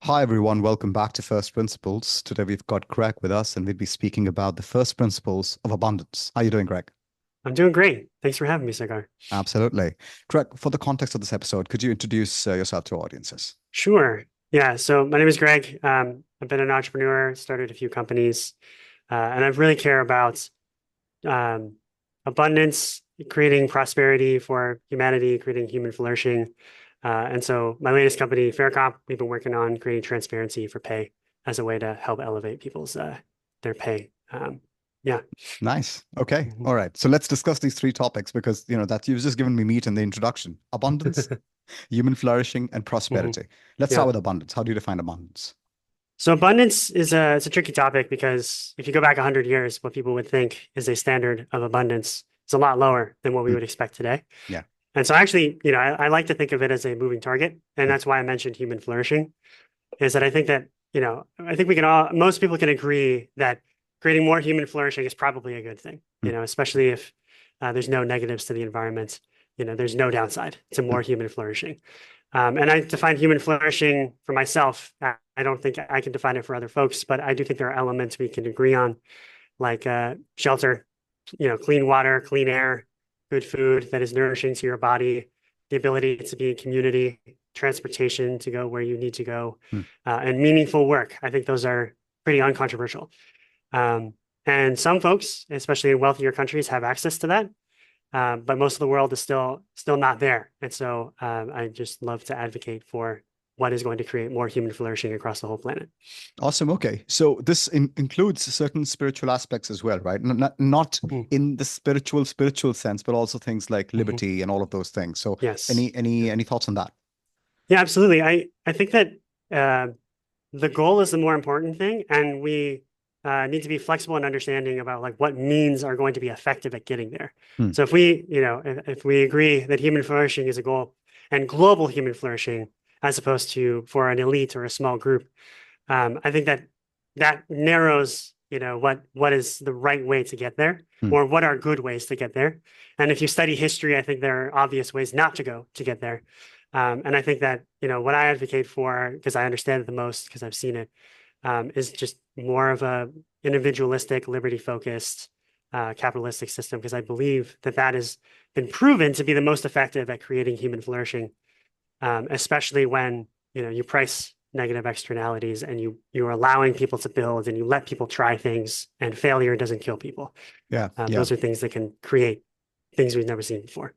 Hi, everyone. Welcome back to First Principles. Today we've got Greg with us, and we'll be speaking about the first principles of abundance. How are you doing, Greg? I'm doing great. Thanks for having me, Saagar. Absolutely. Greg, for the context of this episode, could you introduce yourself to audiences? Sure. Yeah. So my name is Greg. I've been an entrepreneur, started a few companies, and I really care about um, abundance, creating prosperity for humanity, creating human flourishing. And so my latest company, FaitComp, we've been working on creating transparency for pay as a way to help elevate people's their pay. Yeah. Nice. Okay. Mhm. All right. So let's discuss these three topics because, that you've just given me meat in the introduction. Abundance, human flourishing, and Mhm. prosperity. Let's start Yeah. with abundance. How do you define abundance? So abundance is it's a tricky topic because if you go back 100 years, what people would think is a standard of abundance is a lot lower than what we Mm, would expect today. yeah. And so actually, I like to think of it as a moving target. And Mm, that's why I mentioned human flourishing, is that I think that, I think we can all, most people can agree that creating more human flourishing is probably a good thing, mm, especially if there's no negatives to the environment. There's no downside to mm, more human flourishing. And I define human flourishing for myself. I don't think I can define it for other folks, but I do think there are elements we can agree on, like shelter, clean water, clean air, good food that is nourishing to your body, the ability to be in community, transportation to go where you need to go, mm. and meaningful work. I think those are pretty uncontroversial. Um, and some folks, especially in wealthier countries, have access to that. But most of the world is still not there. And so I just love to advocate for what is going to create more human flourishing across the whole planet. Awesome. Okay. So this includes certain spiritual aspects as well, right? Not Mhm. in the spiritual sense, but also things like Mhm. liberty and all of those things. So Yes. any thoughts on that? Yeah, absolutely. I think that uh, the goal is the more important thing, and we need to be flexible and understanding about like what means are going to be effective at getting there. Hmm. So if we, if we agree that human flourishing is a goal and global human flourishing, as opposed to for an elite or a small group, I think that that narrows, what is the right way to get there, Hmm. or what are good ways to get there. And if you study history, I think there are obvious ways not to go to get there. And I think that, what I advocate for, because I understand it the most, because I've seen it, is just more of a individualistic, liberty-focused, capitalistic system, because I believe that that has been proven to be the most effective at creating human flourishing, especially when you price negative externalities and you're allowing people to build and you let people try things and failure doesn't kill people. Yeah. Yeah. Those are things that can create things we've never seen before.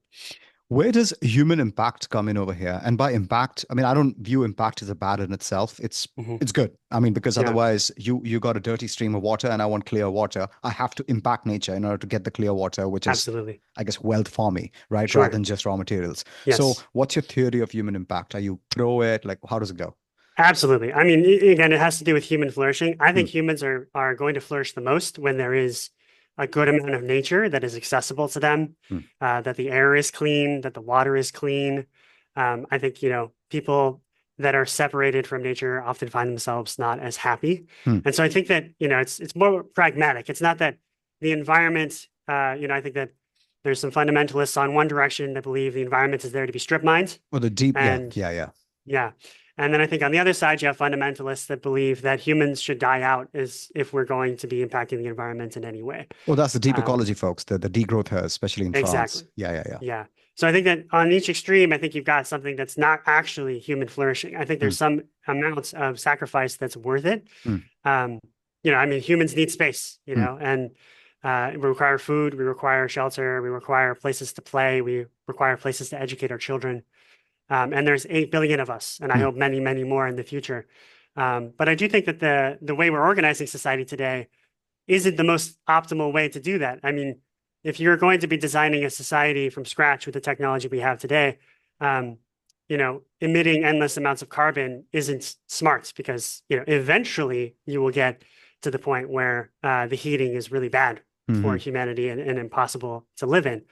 Where does human impact come in over here? And by impact, I mean I don't view impact as a bad in itself. Hmm. It's good. I mean, because Yeah, otherwise you got a dirty stream of water and I want clear water. I have to impact nature in order to get the clear water, which is, absolutely. I guess, wealth for me, right? Rather Sure. than just raw materials. So Yes, what's your theory of human impact? Are you pro it? Like, how does it go? absolutely. I mean, again, it has to do with human flourishing. I Hmm. think humans are going to flourish the most when there is a good amount of nature that is accessible to them, Hmm. that the air is clean, that the water is clean. I think, people that are separated from nature often find themselves not as happy. Hmm. And so I think that, it's more pragmatic. It's not that the environment, I think that there's some fundamentalists on one direction that believe the environment is there to be strip mined. Well, the deep, yeah, And yeah, yeah. yeah. And then I think on the other side, you have fundamentalists that believe that humans should die out as if we're going to be impacting the environment in any way. Well, that's the deep Um, ecology, folks. The degrowth, especially in France. exactly. Yeah, yeah, yeah. Yeah. So I think that on each extreme, I think you've got something that's not actually human flourishing. I think Hmm. there's some amount of sacrifice that's worth it. Hmm. Um, I mean, humans need space, Hmm. and we require food, we require shelter, we require places to play, we require places to educate our children. And there's 8 billion of us, and I Hmm. hope many, many more in the future. But I do think that the way we're organizing society today isn't the most optimal way to do that. I mean, if you're going to be designing a society from scratch with the technology we have today, um, emitting endless amounts of carbon isn't smart because, eventually you will get to the point where the heating is really bad for Hmm. humanity and impossible to live in.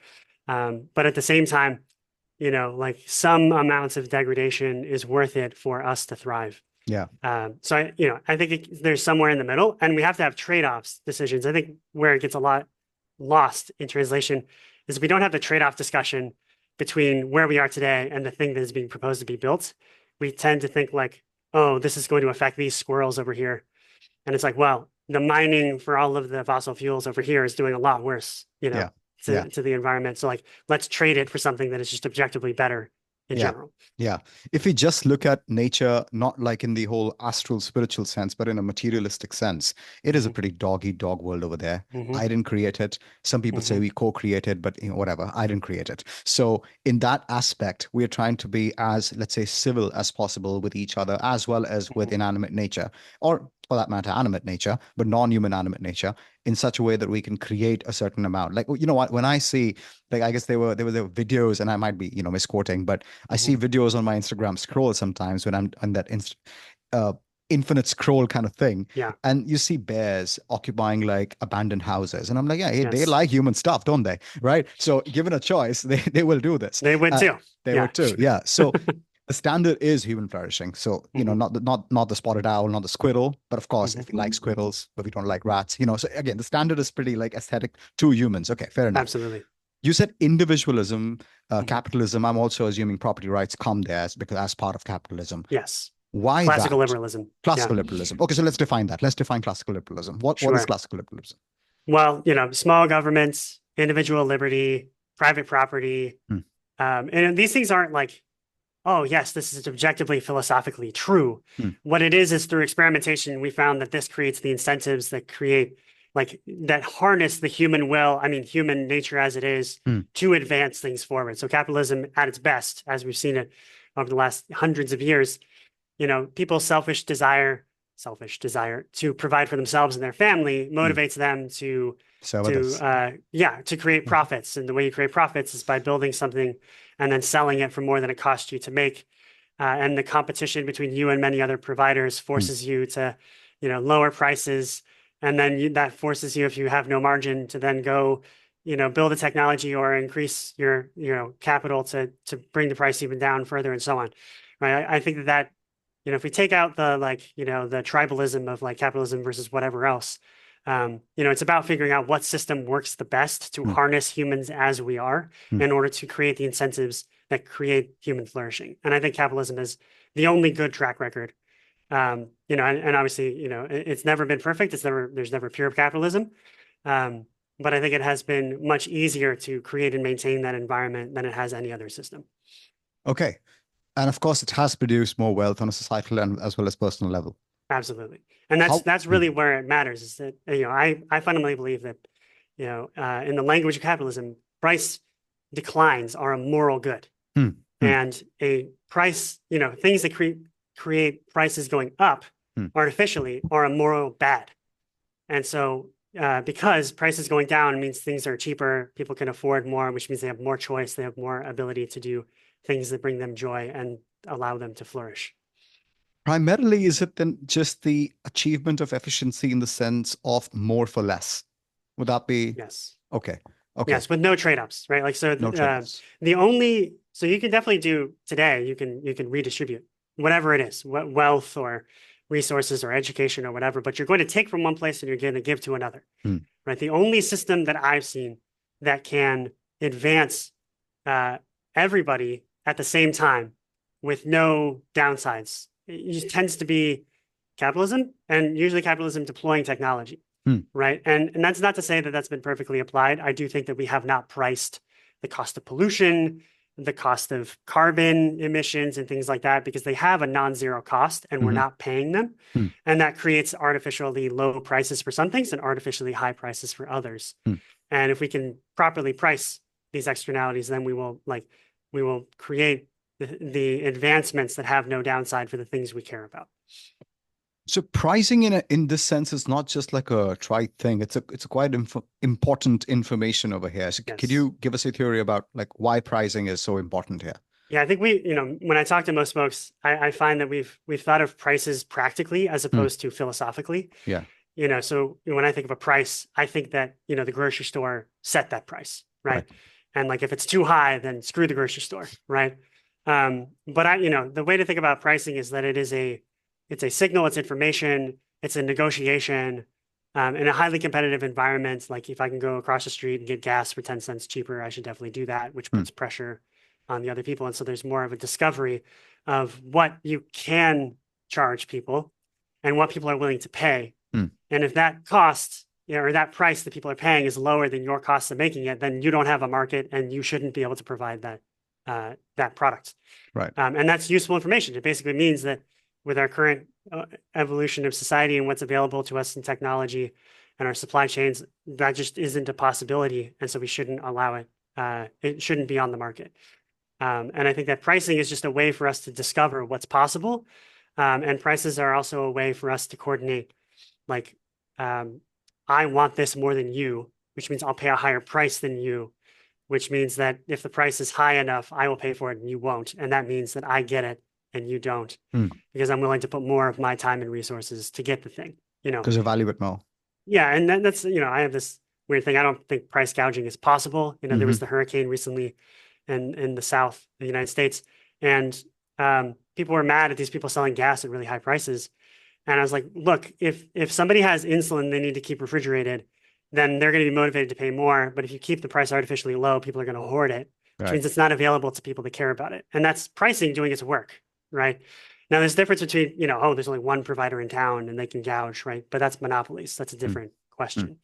But at the same time, like some amounts of degradation is worth it for us to thrive. Yeah. So I think there's somewhere in the middle, and we have to have trade-offs decisions. I think where it gets a lot lost in translation is we don't have the trade-off discussion between where we are today and the thing that is being proposed to be built. We tend to think like oh, this is going to affect these squirrels over here. And it's like, well, the mining for all of the fossil fuels over here is doing a lot worse, Yeah. Yeah. to the environment. So like, let's trade it for something that is just objectively better in Yeah. general. Yeah. If we just look at nature, not like in the whole astral spiritual sense, but in a materialistic sense, it is a Hmm. pretty dog eat dog world over there. Hmm. I didn't create it. Some people say Hmm. we co-created, but whatever, I didn't create it. So in that aspect, we're trying to be as, let's say, civil as possible with each other, as well as with Hmm. inanimate nature, or for that matter, animate nature, but non-human animate nature, in such a way that we can create a certain amount. Like, you know what, when I see, like, I guess there were videos, and I might be, misquoting, but I Hmm. see videos on my Instagram scroll sometimes when I'm on that uh, infinite scroll kind of thing, Yeah. and you see bears occupying like abandoned houses, and I'm like, yeah, hey, they Yes. like human stuff, don't they? Right? So, given a choice, they will do this. They would Uh, too. they Yeah. would too, yeah. So the standard is human flourishing. So, Hmm. not the spotted owl, not the squirrel, but of course, Hmm. if we like squirrels, but we don't like rats, so again, the standard is pretty like aesthetic to humans. Okay, fair enough. Absolutely. You said individualism, Hmm. capitalism. I'm also assuming property rights come there because as part of capitalism. Yes. Why Classical that? liberalism. Yeah. Classical liberalism. Okay, so let's define that. Let's define classical liberalism. What is Sure. classical liberalism? Well, small governments, individual liberty, private property. Hmm, And these things aren't like, oh, yes, this is objectively philosophically true. hmm, What it is through experimentation, we found that this creates the incentives that create, like, that harness the human will, I mean, human nature as it is, hmm, to advance things forward. So capitalism at its best, as we've seen it over the last hundreds of years, people's selfish desire to provide for themselves and their family hmm. motivates them So with to this. to create Hmm, profits. And the way you create profits is by building something and then selling it for more than it cost you to make. And the competition between you and many other providers hmm, forces you to, lower prices. And then that forces you, if you have no margin, to then go, build a technology or increase your, capital to bring the price even down further and so on. Right. I think that, if we take out the like, the tribalism of like capitalism versus whatever else, it's about figuring out what system works the best to hmm, harness humans as we are hmm. in order to create the incentives that create human flourishing. And I think capitalism is the only good track record. And obviously, it's never been perfect. There's never pure capitalism. Um, but I think it has been much easier to create and maintain that environment than it has any other system. Okay. And of course, it has produced more wealth on a societal and as well as personal level. Absolutely. And that's How? that's Hmm, really where it matters is that, I fundamentally believe that, in the language of capitalism, price declines are a moral good. hmm, hmm, And a price, things that create prices going up hmm. artificially are a moral bad. And so, because prices going down means things are cheaper, people can afford more, which means they have more choice, they have more ability to do things that bring them joy and allow them to flourish. Primarily, is it then just the achievement of efficiency in the sense of more for less? Would that be Yes. okay? Okay. Yes, with no trade-offs, right? Like so, No trade-offs. so you can definitely do today. You can redistribute whatever it is, what wealth or resources or education or whatever. But you're going to take from one place and you're going to give to another, Hmm, right? The only system that I've seen that can advance uh, everybody at the same time with no downsides, it just tends to be capitalism, and usually capitalism deploying technology, hmm. right? And that's not to say that that's been perfectly applied. I do think that we have not priced the cost of pollution, the cost of carbon emissions and things like that, because they have a non-zero cost and we're Hmm, not paying them. hmm, And that creates artificially low prices for some things and artificially high prices for others. hmm. And if we can properly price these externalities, then we will create the advancements that have no downside for the things we care about. So pricing in this sense is not just like a trite thing. It's a quite important information over here. So could Yes. you give us a theory about like why pricing is so important here? Yeah, I think when I talk to most folks, I find that we've thought of prices practically as Hmm, opposed to philosophically. yeah. So when I think of a price, I think that, the grocery store set that price, right? Right. And like if it's too high, then screw the grocery store, right? But the way to think about pricing is that it's a signal, it's information, it's a negotiation, in a highly competitive environment. Like if I can go across the street and get gas for 10 cents cheaper, I should definitely do that, which Hmm, puts pressure on the other people. And so there's more of a discovery of what you can charge people and what people are willing to pay. Hmm. And if that cost, or that price that people are paying is lower than your cost of making it, then you don't have a market and you shouldn't be able to provide that product. Right. And that's useful information. It basically means that with our current evolution of society and what's available to us in technology and our supply chains, that just isn't a possibility. And so we shouldn't allow it. It shouldn't be on the market. And I think that pricing is just a way for us to discover what's possible. And prices are also a way for us to coordinate, like, I want this more than you, which means I'll pay a higher price than you, which means that if the price is high enough, I will pay for it and you won't. And that means that I get it and you don't, because I'm willing to put more of my time and resources to get the thing, Because you value it more. Yeah. And that's, I have this weird thing. I don't think price gouging is possible. There was the hurricane recently in the South of the United States, and people were mad at these people selling gas at really high prices. And I was like, look, if somebody has insulin they need to keep refrigerated, then they're going to be motivated to pay more. But if you keep the price artificially low, people are going to hoard it, which means it's not available to people that care about it. And that's pricing doing its work, right? Now, there's a difference between, there's only one provider in town and they can gouge, right? But that's monopolies. That's a different question.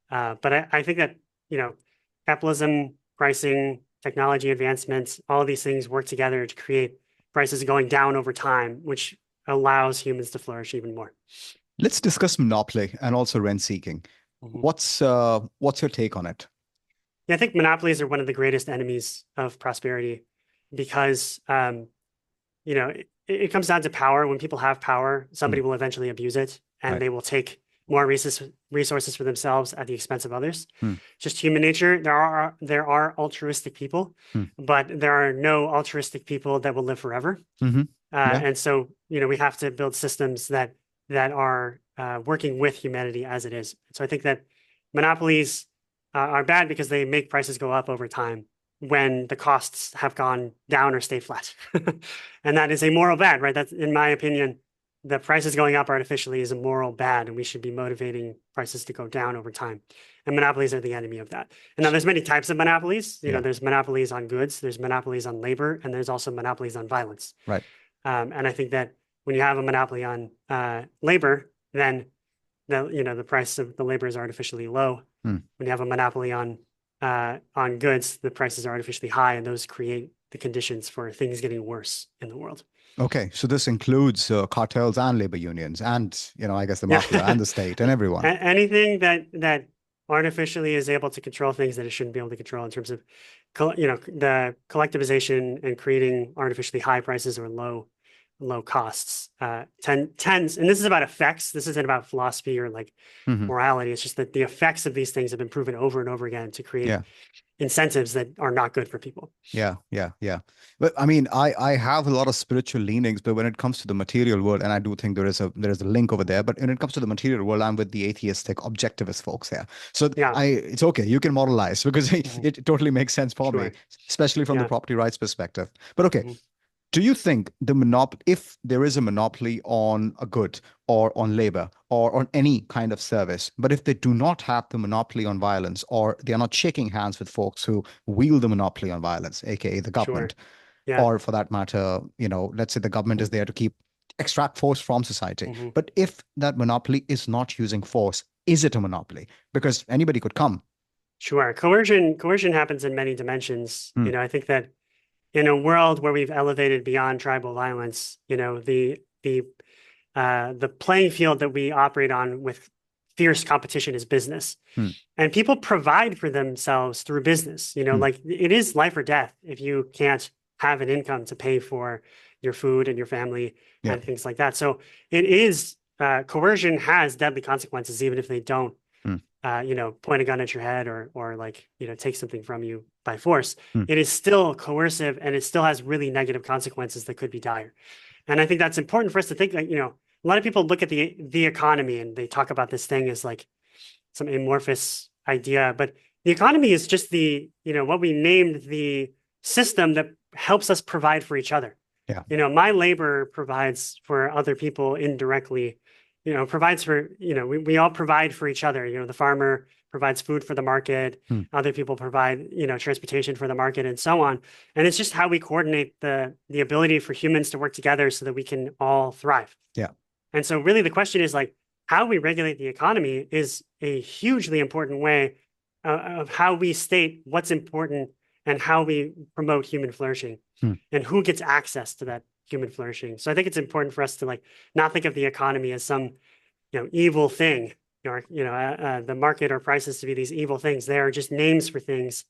But I think that, capitalism, pricing, technology advancements, all of these things work together to create prices going down over time, which allows humans to flourish even more. Let's discuss monopoly and also rent seeking. What's your take on it? Yeah, I think monopolies are one of the greatest enemies of prosperity because, it comes down to power. When people have power, somebody will eventually abuse it, and they will take more resources for themselves at the expense of others. Just human nature. There are altruistic people, but there are no altruistic people that will live forever. And so, we have to build systems that are working with humanity as it is. So I think that monopolies are bad because they make prices go up over time when the costs have gone down or stay flat. And that is a moral bad, right? That's, in my opinion, the prices going up artificially is a moral bad, and we should be motivating prices to go down over time. And monopolies are the enemy of that. And now there's many types of monopolies. There's monopolies on goods, there's monopolies on labor, and there's also monopolies on violence. Right. And I think that when you have a monopoly on labor, then the price of the labor is artificially low. When you have a monopoly on goods, the prices are artificially high, and those create the conditions for things getting worse in the world. Okay, so this includes cartels and labor unions, and I guess the mafia and the state and everyone. Anything that artificially is able to control things that it shouldn't be able to control in terms of, the collectivization and creating artificially high prices or low costs tends, and this is about effects. This isn't about philosophy or like morality. It's just that the effects of these things have been proven over and over again to create incentives that are not good for people. Yeah. But I mean, I have a lot of spiritual leanings, but when it comes to the material world, and I do think there is a link over there, but when it comes to the material world, I'm with the atheistic objectivist folks here. So it's okay. You can moralize because it totally makes sense for me, especially from the property rights perspective. But okay. Do you think if there is a monopoly on a good or on labor or on any kind of service, but if they do not have the monopoly on violence, or they are not shaking hands with folks who wield the monopoly on violence, aka the government, or for that matter, let's say the government is there to extract force from society. But if that monopoly is not using force, is it a monopoly? Because anybody could come. Sure. Coercion happens in many dimensions. I think that in a world where we've elevated beyond tribal violence, the playing field that we operate on with fierce competition is business. And people provide for themselves through business. Like it is life or death if you can't have an income to pay for your food and your family and things like that. So it is, coercion has deadly consequences, even if they don't point a gun at your head or like, take something from you by force. It is still coercive, and it still has really negative consequences that could be dire. And I think that's important for us to think that, a lot of people look at the economy and they talk about this thing as like some amorphous idea, but the economy is just what we named the system that helps us provide for each other. My labor provides for other people indirectly, provides for, we all provide for each other. The farmer provides food for the market. Hmm. Other people provide, transportation for the market and so on. And it's just how we coordinate the ability for humans to work together so that we can all thrive. Yeah. And so really the question is like, how we regulate the economy is a hugely important way of how we state what's important and how we promote human flourishing and who gets access to that human flourishing. So I think it's important for us to like not think of the economy as some evil thing, or the market or prices to be these evil things. They are just names for things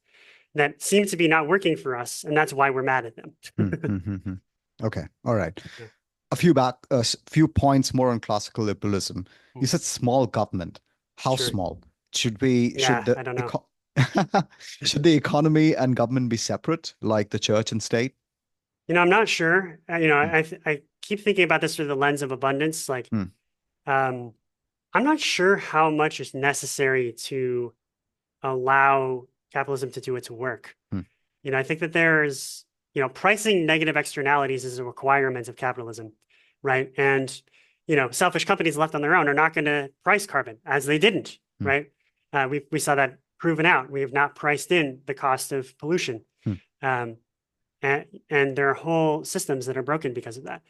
that seem to be not working for us, and that's why we're mad at them. Okay, all right. Yeah. A few points more on classical liberalism. You said small government. How Sure. small? Should Yeah, the I don't know. should the economy and government be separate, like the church and state? I'm not sure. I keep thinking about this through the lens of abundance. Like, Hmm. I'm not sure how much is necessary to allow capitalism to do its work. Hmm. I think that there's, pricing negative externalities is a requirement of capitalism, right? And, selfish companies left on their own are not going to price carbon, as they didn't, Hmm. right? We saw that proven out. We have not priced in the cost of pollution. Um, and there are whole systems that are broken because of that.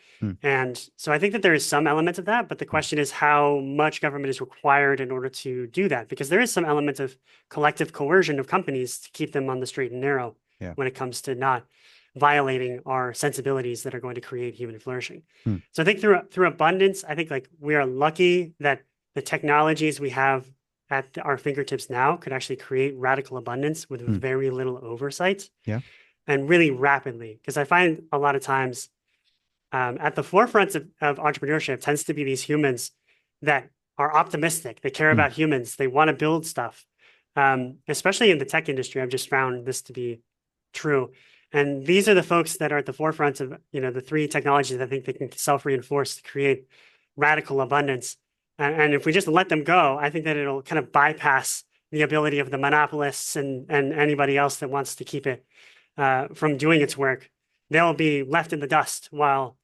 And so I think that there is some element of that, but the question is how much government is required in order to do that, because there is some element of collective coercion of companies to keep them on the straight and narrow when it comes to not violating our sensibilities that are going to create human flourishing. So I think through abundance, I think like we are lucky that the technologies we have at our fingertips now could actually create radical abundance with very little oversight. Yeah. And really rapidly, because I find a lot of times at the forefront of entrepreneurship tends to be these humans that are optimistic. They care about humans. They want to build stuff, especially in the tech industry. I've just found this to be true. And these are the folks that are at the forefront of the three technologies that I think they can self-reinforce to create radical abundance. And if we just let them go, I think that it'll kind of bypass the ability of the monopolists and anybody else that wants to keep it from doing its work. They'll be left in the dust while,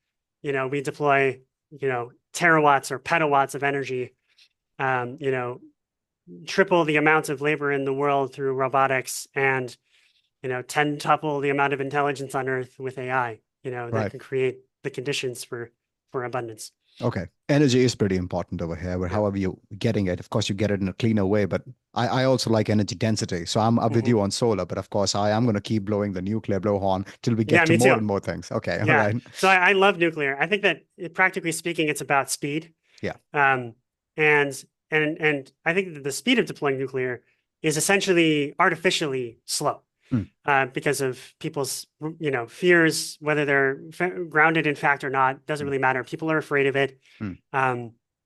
we deploy, terawatts or petawatts of energy, triple the amount of labor in the world through robotics and, 10-tuple the amount of intelligence on Earth with AI, that can create the conditions for abundance. Okay. Energy is pretty important over here, but however you're getting it, of course, you get it in a cleaner way. But I also like energy density. So I'm with you on solar, but of course, I am going to keep blowing the nuclear blowhorn till we get to more and more things. Okay. All right. So I love nuclear. I think that practically speaking, it's about speed. Yeah. And I think that the speed of deploying nuclear is essentially artificially slow. Because of people's, fears, whether they're grounded in fact or not, doesn't really matter. People are afraid of it.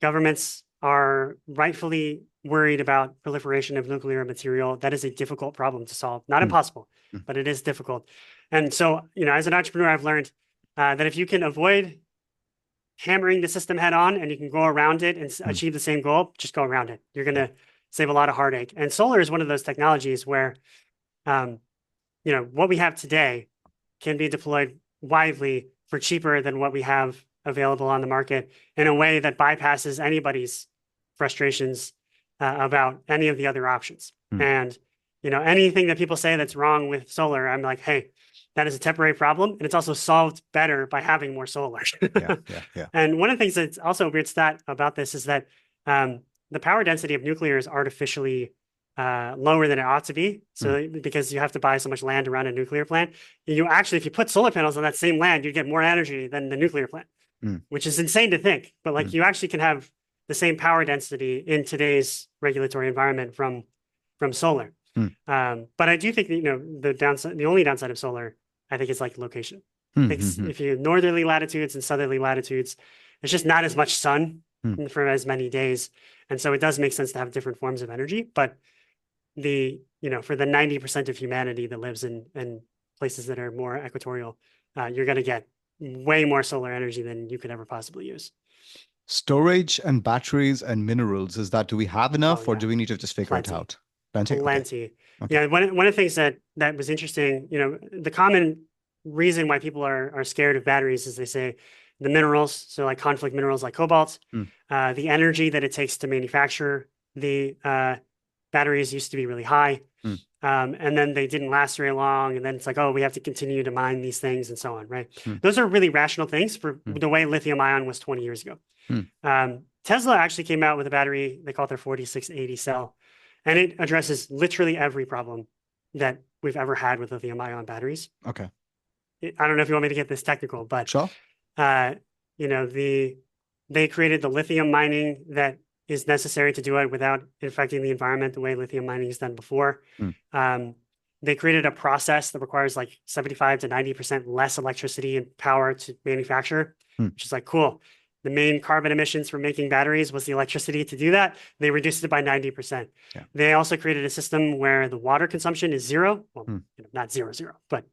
Governments are rightfully worried about proliferation of nuclear material. That is a difficult problem to solve. Not impossible, but it is difficult. And so, as an entrepreneur, I've learned that if you can avoid hammering the system head on and you can go around it and achieve the same goal, just go around it. You're going to save a lot of heartache. And solar is one of those technologies where what we have today can be deployed widely for cheaper than what we have available on the market in a way that bypasses anybody's frustrations about any of the other options. And, anything that people say that's wrong with solar, I'm like, hey, that is a temporary problem. And it's also solved better by having more solar. And one of the things that's also a weird stat about this is that the power density of nuclear is artificially lower than it ought to be. So because you have to buy so much land around a nuclear plant, you actually, if you put solar panels on that same land, you get more energy than the nuclear plant, which is insane to think. But like you actually can have the same power density in today's regulatory environment from solar. But I do think that, the only downside of solar, I think, is like location. If you northerly latitudes and southerly latitudes, it's just not as much sun for as many days. And so it does make sense to have different forms of energy, but for the 90% of humanity that lives in places that are more equatorial, you're going to get way more solar energy than you could ever possibly use. Storage and batteries and minerals, do we have enough or do we need to just figure it out? Plenty. Okay. Yeah. One of the things that was interesting, the common reason why people are scared of batteries is they say the minerals, so like conflict minerals like cobalt, the energy that it takes to manufacture the batteries used to be really high. Mm. And then they didn't last very long. And then it's like, oh, we have to continue to mine these things and so on, right? Mm. Those are really rational things for Mm. the way lithium ion was 20 years ago. Mm. Tesla actually came out with a battery, they call it their 4680 cell, and it addresses literally every problem that we've ever had with lithium ion batteries. Okay. I don't know if you want me to get this technical, but Sure. you know, they created the lithium mining that is necessary to do it without infecting the environment the way lithium mining is done before. Mm. They created a process that requires like 75 to 90% less electricity and power to manufacture, Mm. which is like cool. The main carbon emissions from making batteries was the electricity to do that. They reduced it by 90%. Yeah. They also created a system where the water consumption is zero. Well, Mm. not zero, but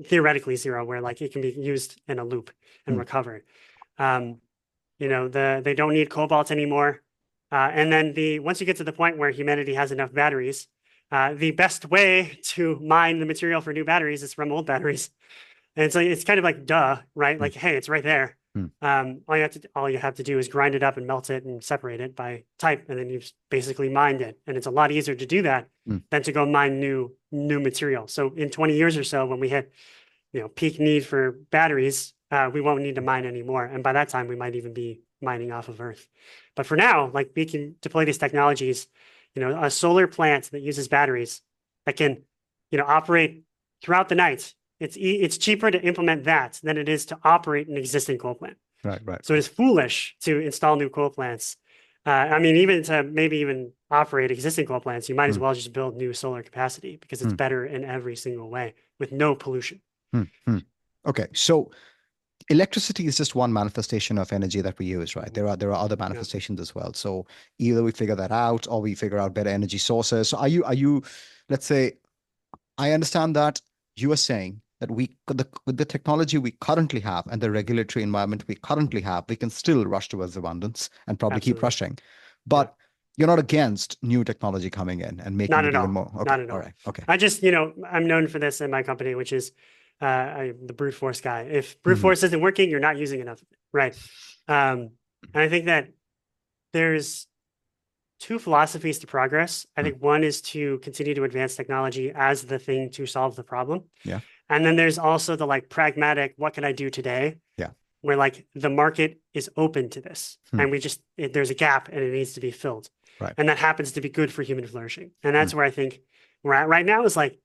theoretically zero, where like it can be used in a loop and Mm. recovered. They don't need cobalt anymore. And then once you get to the point where humanity has enough batteries, the best way to mine the material for new batteries is from old batteries. And so it's kind of like duh, right? Like, hey, it's right there. All you have to do is grind it up and melt it and separate it by type, and then you've basically mined it. And it's a lot easier to do that than to go mine new material. So in 20 years or so, when we hit peak need for batteries, we won't need to mine anymore. And by that time, we might even be mining off of Earth. But for now, like, we can deploy these technologies, a solar plant that uses batteries that can, operate throughout the night. It's cheaper to implement that than it is to operate an existing coal plant. Right. So it is foolish to install new coal plants. Even to maybe even operate existing coal plants, you might as well just build new solar capacity, because it's better in every single way with no pollution. Okay, so electricity is just one manifestation of energy that we use, right? There are other manifestations as well. So either we figure that out, or we figure out better energy sources. So are you, let's say, I understand that you are saying that with the technology we currently have and the regulatory environment we currently have, we can still rush towards abundance and probably keep rushing. But you're not against new technology coming in and making it even more. Okay. Not at all. All right. Okay. I just, I'm known for this in my company, which is the brute force guy. If brute force isn't working, you're not using enough of it, right? And I think that there's two philosophies to progress. I think one is to continue to advance technology as the thing to solve the problem. Yeah. And then there's also the like pragmatic, what can I do today? Yeah. Where like the market is open to this, and there's a gap and it needs to be filled. Right. And that happens to be good for human flourishing. And that's where I think we're at right now, is like,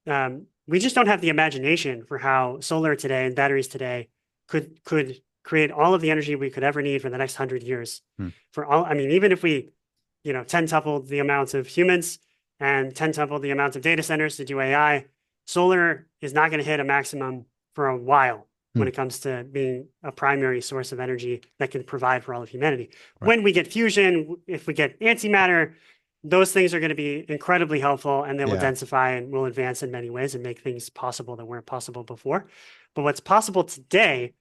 we just don't have the imagination for how solar today and batteries today could create all of the energy we could ever need for the next 100 years. Even if we, 10-tupled the amount of humans and 10-tupled the amount of data centers to do AI, solar is not going to hit a maximum for a while when it comes to being a primary source of energy that can provide for all of humanity. Right. When we get fusion, if we get antimatter, those things are going to be incredibly helpful, and they will densify and will advance in many ways and make things possible that weren't possible before. But what's possible today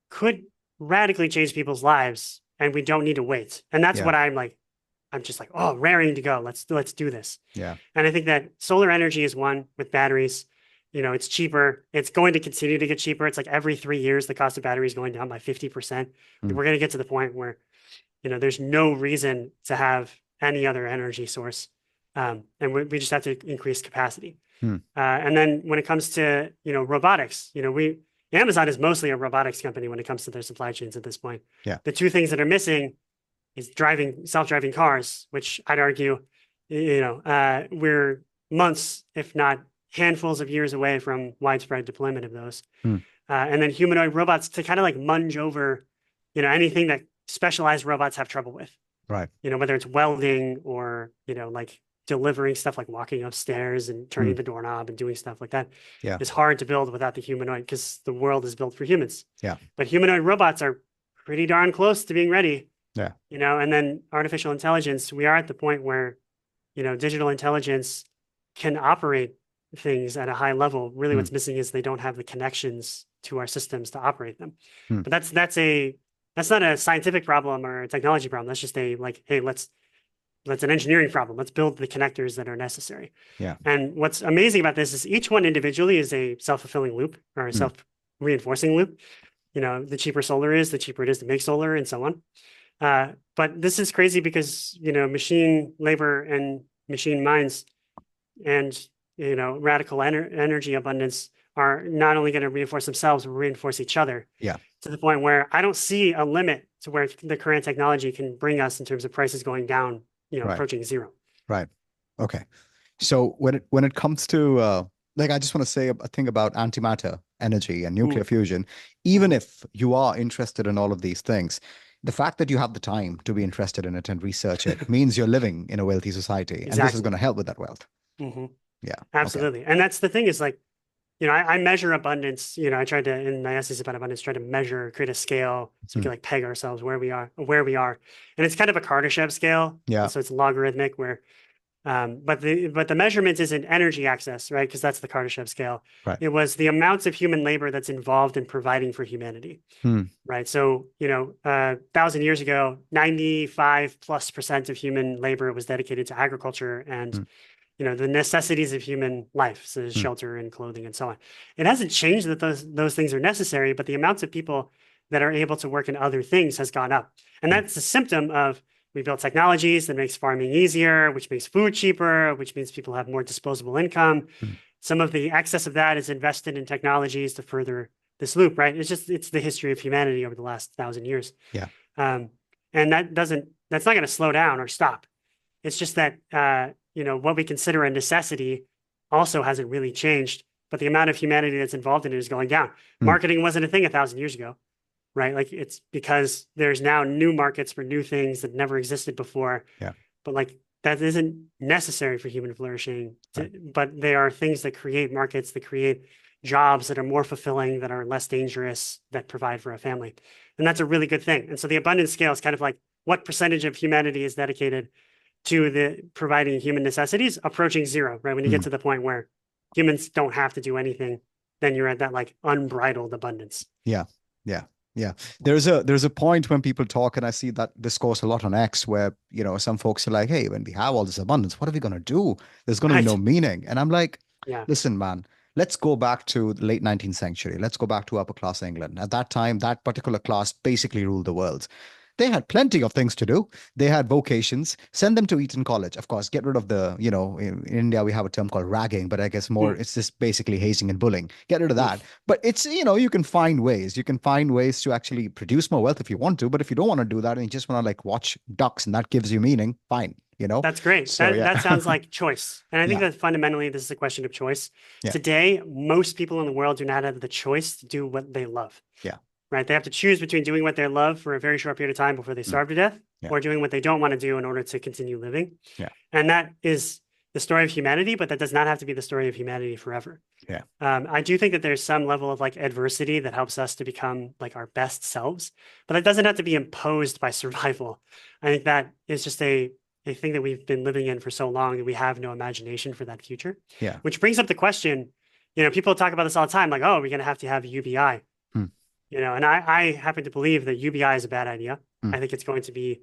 could radically change people's lives, and we don't need to wait. And that's what I'm just like, oh, raring to go. Let's do this. Yeah. And I think that solar energy is one with batteries. It's cheaper. It's going to continue to get cheaper. It's like every 3 years, the cost of batteries is going down by 50%. We're going to get to the point where, there's no reason to have any other energy source. And we just have to increase capacity. And then when it comes to, robotics, Amazon is mostly a robotics company when it comes to their supply chains at this point. Yeah. The two things that are missing is self-driving cars, which I'd argue, we're months, if not handfuls of years away from widespread deployment of those. And then humanoid robots to kind of like munge over, anything that specialized robots have trouble with. Right. Whether it's welding or, like delivering stuff like walking upstairs and turning the doorknob and doing stuff like that. Yeah. It's hard to build without the humanoid, because the world is built for humans. Yeah. But humanoid robots are pretty darn close to being ready. Yeah. And then artificial intelligence, we are at the point where, digital intelligence can operate things at a high level. Really what's missing is they don't have the connections to our systems to operate them. But that's not a scientific problem or a technology problem. That's just that's an engineering problem. Let's build the connectors that are necessary. Yeah. And what's amazing about this is each one individually is a self-fulfilling loop, or a self-reinforcing loop. The cheaper solar is, the cheaper it is to make solar, and so on. But this is crazy because, machine labor and machine minds and, radical energy abundance are not only going to reinforce themselves, but reinforce each other Yeah. to the point where I don't see a limit to where the current technology can bring us in terms of prices going down, Right. approaching zero. Right. Okay. So when it comes to I just want to say a thing about antimatter energy and nuclear Mm, fusion, even mhm. if you are interested in all of these things, the fact that you have the time to be interested in it and research it means you're living in a wealthy society, and this is Exactly. going to help with that wealth. Hmm. Yeah. Okay. Absolutely. And that's the thing is like, I measure abundance. I tried to, in my essays about abundance, try to measure, create a scale so we Hmm. can like peg ourselves where we are. And it's kind of a Kardashev scale. Yeah. So it's logarithmic where, but the measurement isn't energy access, right? Because that's the Kardashev scale. Right. It was the amounts of human labor that's involved in providing for humanity, Hmm. right? So, 1,000 years ago, 95+% of human labor was dedicated to agriculture and Hmm. the necessities of human life, so Hmm. shelter and clothing and so on. It hasn't changed that those things are necessary, but the amounts of people that are able to work in other things has gone up. And Hmm. that's a symptom of we built technologies that makes farming easier, which makes food cheaper, which means people have more disposable income. Hmm. Some of the excess of that is invested in technologies to further this loop, right? It's the history of humanity over the last 1,000 years. Yeah. Um, and that's not going to slow down or stop. It's just that what we consider a necessity also hasn't really changed, but the amount of humanity that's involved in it is going down. Hmm. Marketing wasn't a thing 1,000 years ago, right? Like it's because there's now new markets for new things that never existed before, Yeah. but like that isn't necessary for human flourishing. Right. But they are things that create markets, that create jobs that are more fulfilling, that are less dangerous, that provide for a family. And that's a really good thing. And so the abundance scale is kind of like what percentage of humanity is dedicated to the providing human necessities approaching zero, right? When you get Hmm. to the point where humans don't have to do anything, then you're at that like unbridled abundance. Yeah. Yeah. Yeah. There's a point when people talk, and I see that discourse a lot on X where, some folks are like, hey, when we have all this abundance, what are we gonna do? There's gonna be no Right. meaning. And I'm like, Yeah. listen, man, let's go back to the late 19th century. Let's go back to upper class England. At that time, that particular class basically ruled the world. They had plenty of things to do. They had vocations. Send them to Eton College. Of course, get rid of in India, we have a term called ragging, but I guess more, Mm. it's just basically hazing and bullying. Get rid of that. But it's, you can find ways. You can find ways to actually produce more wealth if you want to. But if you don't want to do that and you just want to like watch ducks and that gives you meaning, fine. That's great. So That yeah. sounds like choice. And I think Yeah. that fundamentally this is a question of choice. Yeah. Today, most people in the world do not have the choice to do what they love. Yeah. Right? They have to choose between doing what they love for a very short period of time before they Mm. starve to death Yeah. or doing what they don't want to do in order to continue living. Yeah. And that is the story of humanity, but that does not have to be the story of humanity forever. Yeah. I do think that there's some level of like adversity that helps us to become like our best selves, but it doesn't have to be imposed by survival. I think that is just a thing that we've been living in for so long and we have no imagination for that future, Yeah. which brings up the question, people talk about this all the time, like, oh, we're going to have UBI, Mm. and I happen to believe that UBI is a bad idea. Mm. I think it's going to be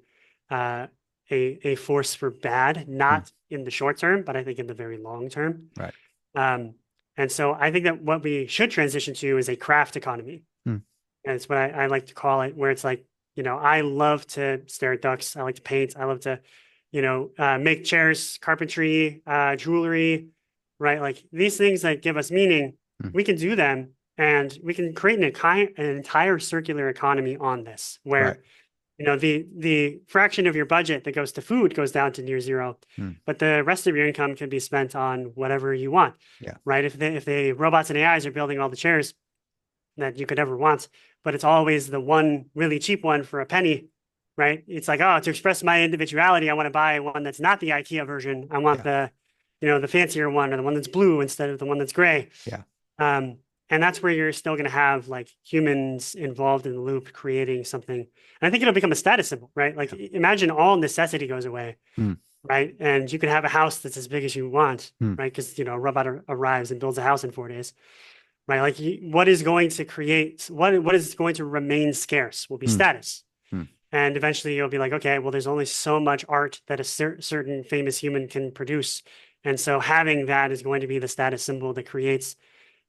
a force for bad, Mm. not in the short term, but I think in the very long term. Right. Um, and so I think that what we should transition to is a craft economy. Mm. And it's what I like to call it, where it's like, I love to stare at ducks. I like to paint. I love to, make chairs, carpentry, jewelry, right? Like these things that give us meaning, Mm. we can do them and we can create an entire circular economy on this Right. where the fraction of your budget that goes to food goes down to near zero, Mm. but the rest of your income can be spent on whatever you want. Yeah. Right. If the robots and AIs are building all the chairs that you could ever want, but it's always the one really cheap one for a penny, right? It's like, oh, to express my individuality, I want to buy one that's not the IKEA version. I want Yeah. the fancier one or the one that's blue instead of the one that's gray. Yeah. And that's where you're still going to have like humans involved in the loop creating something. And I think it'll become a status symbol, right? Like imagine all necessity goes away, Mm. right? And you can have a house that's as big as you want, Mm. right? Because, a robot arrives and builds a house in 4 days, right? Like what is going to create, what is going to remain scarce will be Mm. status. Mm. And eventually you'll be like, okay, well, there's only so much art that a certain famous human can produce. And so having that is going to be the status symbol that creates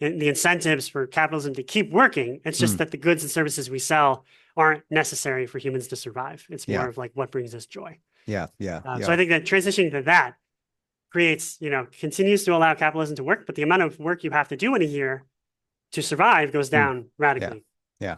the incentives for capitalism to keep working. It's just Mm. that the goods and services we sell aren't necessary for humans to survive. It's more Yeah. of like what brings us joy. Yeah. Yeah. So I Yeah. think that transitioning to that creates, continues to allow capitalism to work, but the amount of work you have to do in a year to survive goes Mm. down Yeah. radically. Yeah.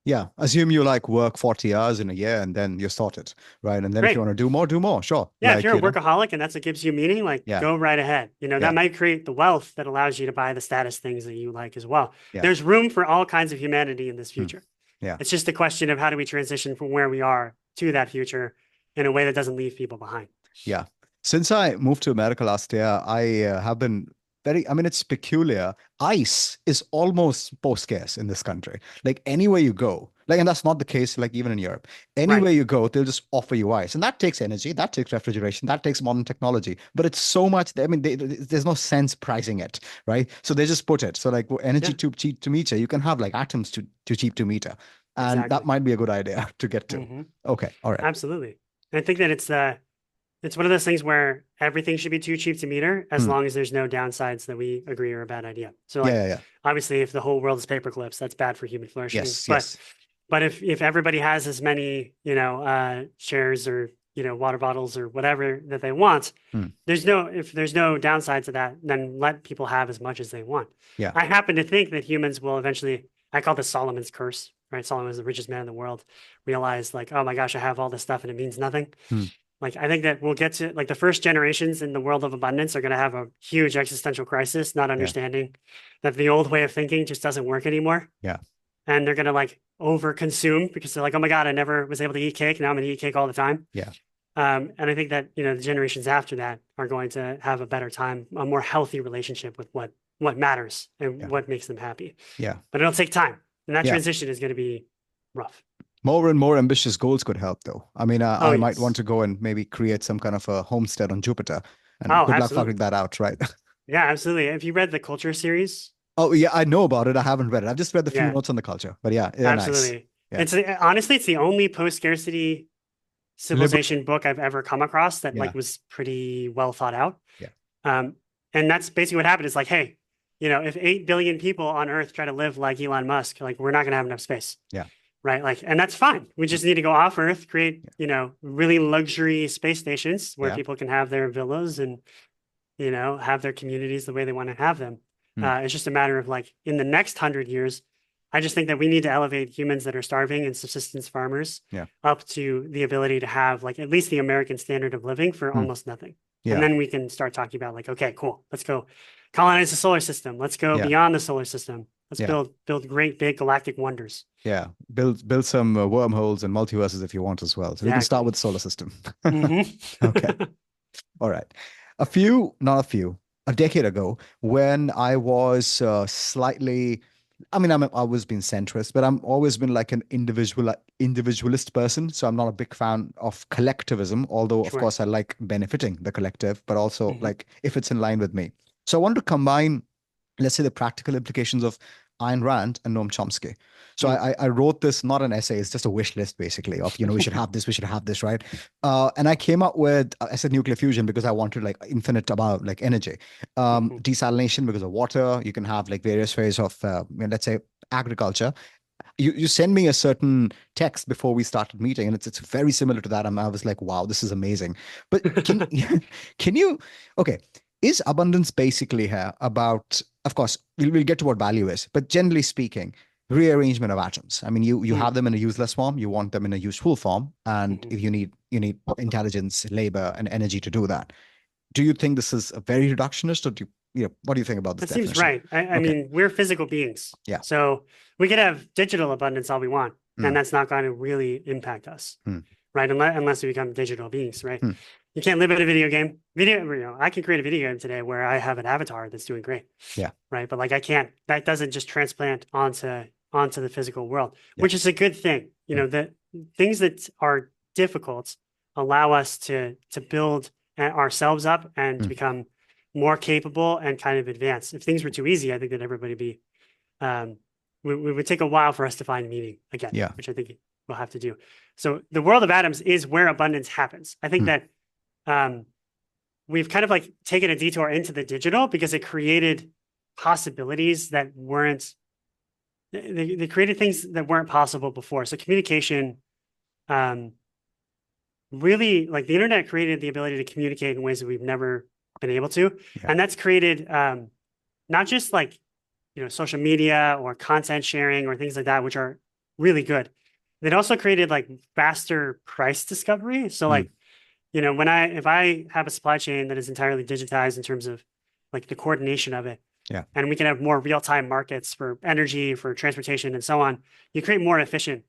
Yeah. Assume you like work 40 hours in a year and then you're sorted, right? And then if you Great. want to do more, sure. Yeah, if Like, you're a workaholic and that's what gives you meaning, like yeah. go right ahead. Yeah. That might create the wealth that allows you to buy the status things that you like as well. Yeah. There's room for all kinds of humanity in this Mm. future. Yeah. It's just a question of how do we transition from where we are to that future in a way that doesn't leave people behind. Yeah. Since I moved to America last year, I have been I mean, it's peculiar. Ice is almost so scarce in this country. Like anywhere you go, like, and that's not the case, like even in Europe. Right. Anywhere you go, they'll just offer you ice. And that takes energy, that takes refrigeration, that takes modern technology. But it's so much, I mean, there's no sense pricing it, right? So they just put it. So like energy Yeah, too cheap to meter, you can have like atoms too cheap to meter. And that exactly. might be a good idea to get to. hmm Okay. All right. Absolutely. And I think that it's one of those things where everything should be too cheap to meter as Hmm. long as there's no downsides that we agree are a bad idea. So Yeah, like yeah, yeah. obviously if the whole world is paper clips, that's bad for human flourishing. Yes, But yes. if everybody has as many, shares or, water bottles or whatever that they want, Hmm. if there's no downside to that, then let people have as much as they want. Yeah. I happen to think that humans will eventually, I call this Solomon's curse, right? Solomon is the richest man in the world, realize like, oh my gosh, I have all this stuff and it means nothing. Hmm. Like, I think that we'll get to like the first generations in the world of abundance are going to have a huge existential crisis, not Yeah. understanding that the old way of thinking just doesn't work anymore. Yeah. And they're going to like over consume because they're like, oh my God, I never was able to eat cake. Now I'm going to eat cake all the time. Yeah. And I think that, the generations after that are going to have a better time, a more healthy relationship with what matters and Yeah. what makes them happy. Yeah. But it'll take time. And that Yeah. transition is going to be rough. More and more ambitious goals could help, though. I mean, Oh, I might want yes. to go and maybe create some kind of a homestead on Jupiter. And Oh, good luck figuring absolutely. that out, right? Yeah, absolutely. Have you read the Culture series? Oh, yeah, I know about it. I haven't read it. I've just read the few Yeah, notes on the culture. But yeah, yeah, nice. absolutely. Yeah. Honestly, it's the only post-scarcity Liberal. civilization book I've ever come across that Yeah. like was pretty well thought out. Yeah. Um, and that's basically what happened. Is like, hey, if 8 billion people on Earth try to live like Elon Musk, like we're not going to have enough space. Yeah. Right. Like, and that's fine. We just need to go off Earth, create, really luxury space stations where Yeah. people can have their villas and, have their communities the way they want to have them. Hmm. It's just a matter of like in the next 100 years, I just think that we need to elevate humans that are starving and subsistence farmers Yeah. up to the ability to have like at least the American standard of living for Hmm. almost nothing. Yeah. And then we can start talking about like, okay, cool. Let's go colonize the solar system. Let's go Yeah. beyond the solar system. Let's Yeah. build great big galactic wonders. Yeah. Build some wormholes and multiverses if you want as well. So we can start Exactly. with the solar system. Mhm. Okay. All right. A decade ago, when I was slightly, I mean, I've always been centrist, but I'm always been like an individualist person. So I'm not a big fan of collectivism, although of Sure. course I like benefiting the collective, but also Mhm. like if it's in line with me. So I want to combine, let's say, the practical implications of Ayn Rand and Noam Chomsky. So Mm. I wrote this, not an essay, it's just a wish list basically of, we should have this, right? And I came up with, I said nuclear fusion because I wanted like infinite about like energy. Mhm. Desalination because of water. You can have like various ways of, let's say, agriculture. You send me a certain text before we started meeting, and it's very similar to that. I was like, wow, this is amazing. But can you, okay, is abundance basically here about, of course, we'll get to what value is, but generally speaking, rearrangement of atoms. I mean, you Mm. have them in a useless form, you want them in a useful form, and Mhm. if you need intelligence, labor, and energy to do that. Do you think this is a very reductionist, or what do you think about this That seems definition? right. I Okay. mean, we're physical beings. Yeah. So we could have digital abundance all we want, Hmm. and that's not going to really impact us, Hmm. right? Unless we become digital beings, right? Hmm. You can't live in a video game. I can create a video game today where I have an avatar that's doing great. Yeah. Right. But like that doesn't just transplant onto the physical world, Yeah. which is a good thing. Hmm. The things that are difficult allow us to build ourselves up and to Hmm. become more capable and kind of advanced. If things were too easy, I think that everybody be we would take a while for us to find meaning again, Yeah. which I think we'll have to do. So the world of atoms is where abundance happens. I think Hmm. that we've kind of like taken a detour into the digital because it created possibilities that weren't they created things that weren't possible before. So communication, um, really, like the internet created the ability to communicate in ways that we've never been able to. Yeah. And that's created not just like, social media or content sharing or things like that, which are really good. It also created like faster price discovery. So Mm. like, if I have a supply chain that is entirely digitized in terms of like the coordination of it, Yeah. and we can have more real-time markets for energy, for transportation, and so on, you create more efficient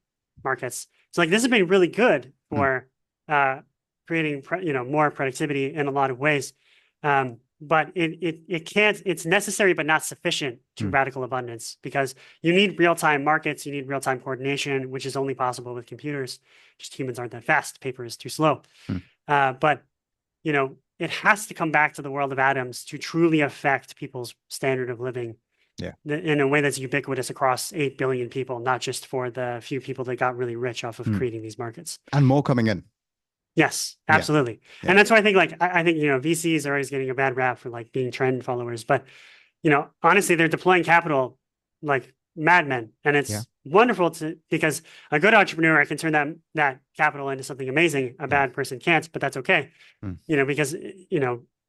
markets. So like this has been really good Mm. for creating more productivity in a lot of ways. But it can't, it's necessary but not sufficient to Mm. radical abundance, because you need real-time markets, you need real-time coordination, which is only possible with computers. Just humans aren't that fast. Paper is too slow. Mm. But it has to come back to the world of atoms to truly affect people's standard of living. Yeah. In a way that's ubiquitous across 8 billion people, not just for the few people that got really rich off of Mm. creating these markets. And more coming in. Yes, Yeah. absolutely. Yeah. And that's why I think I think, VCs are always getting a bad rap for like being trend followers, but honestly, they're deploying capital like madmen. And Yeah. it's wonderful because a good entrepreneur can turn that capital into something amazing. A bad person can't, but that's okay. Mm. Because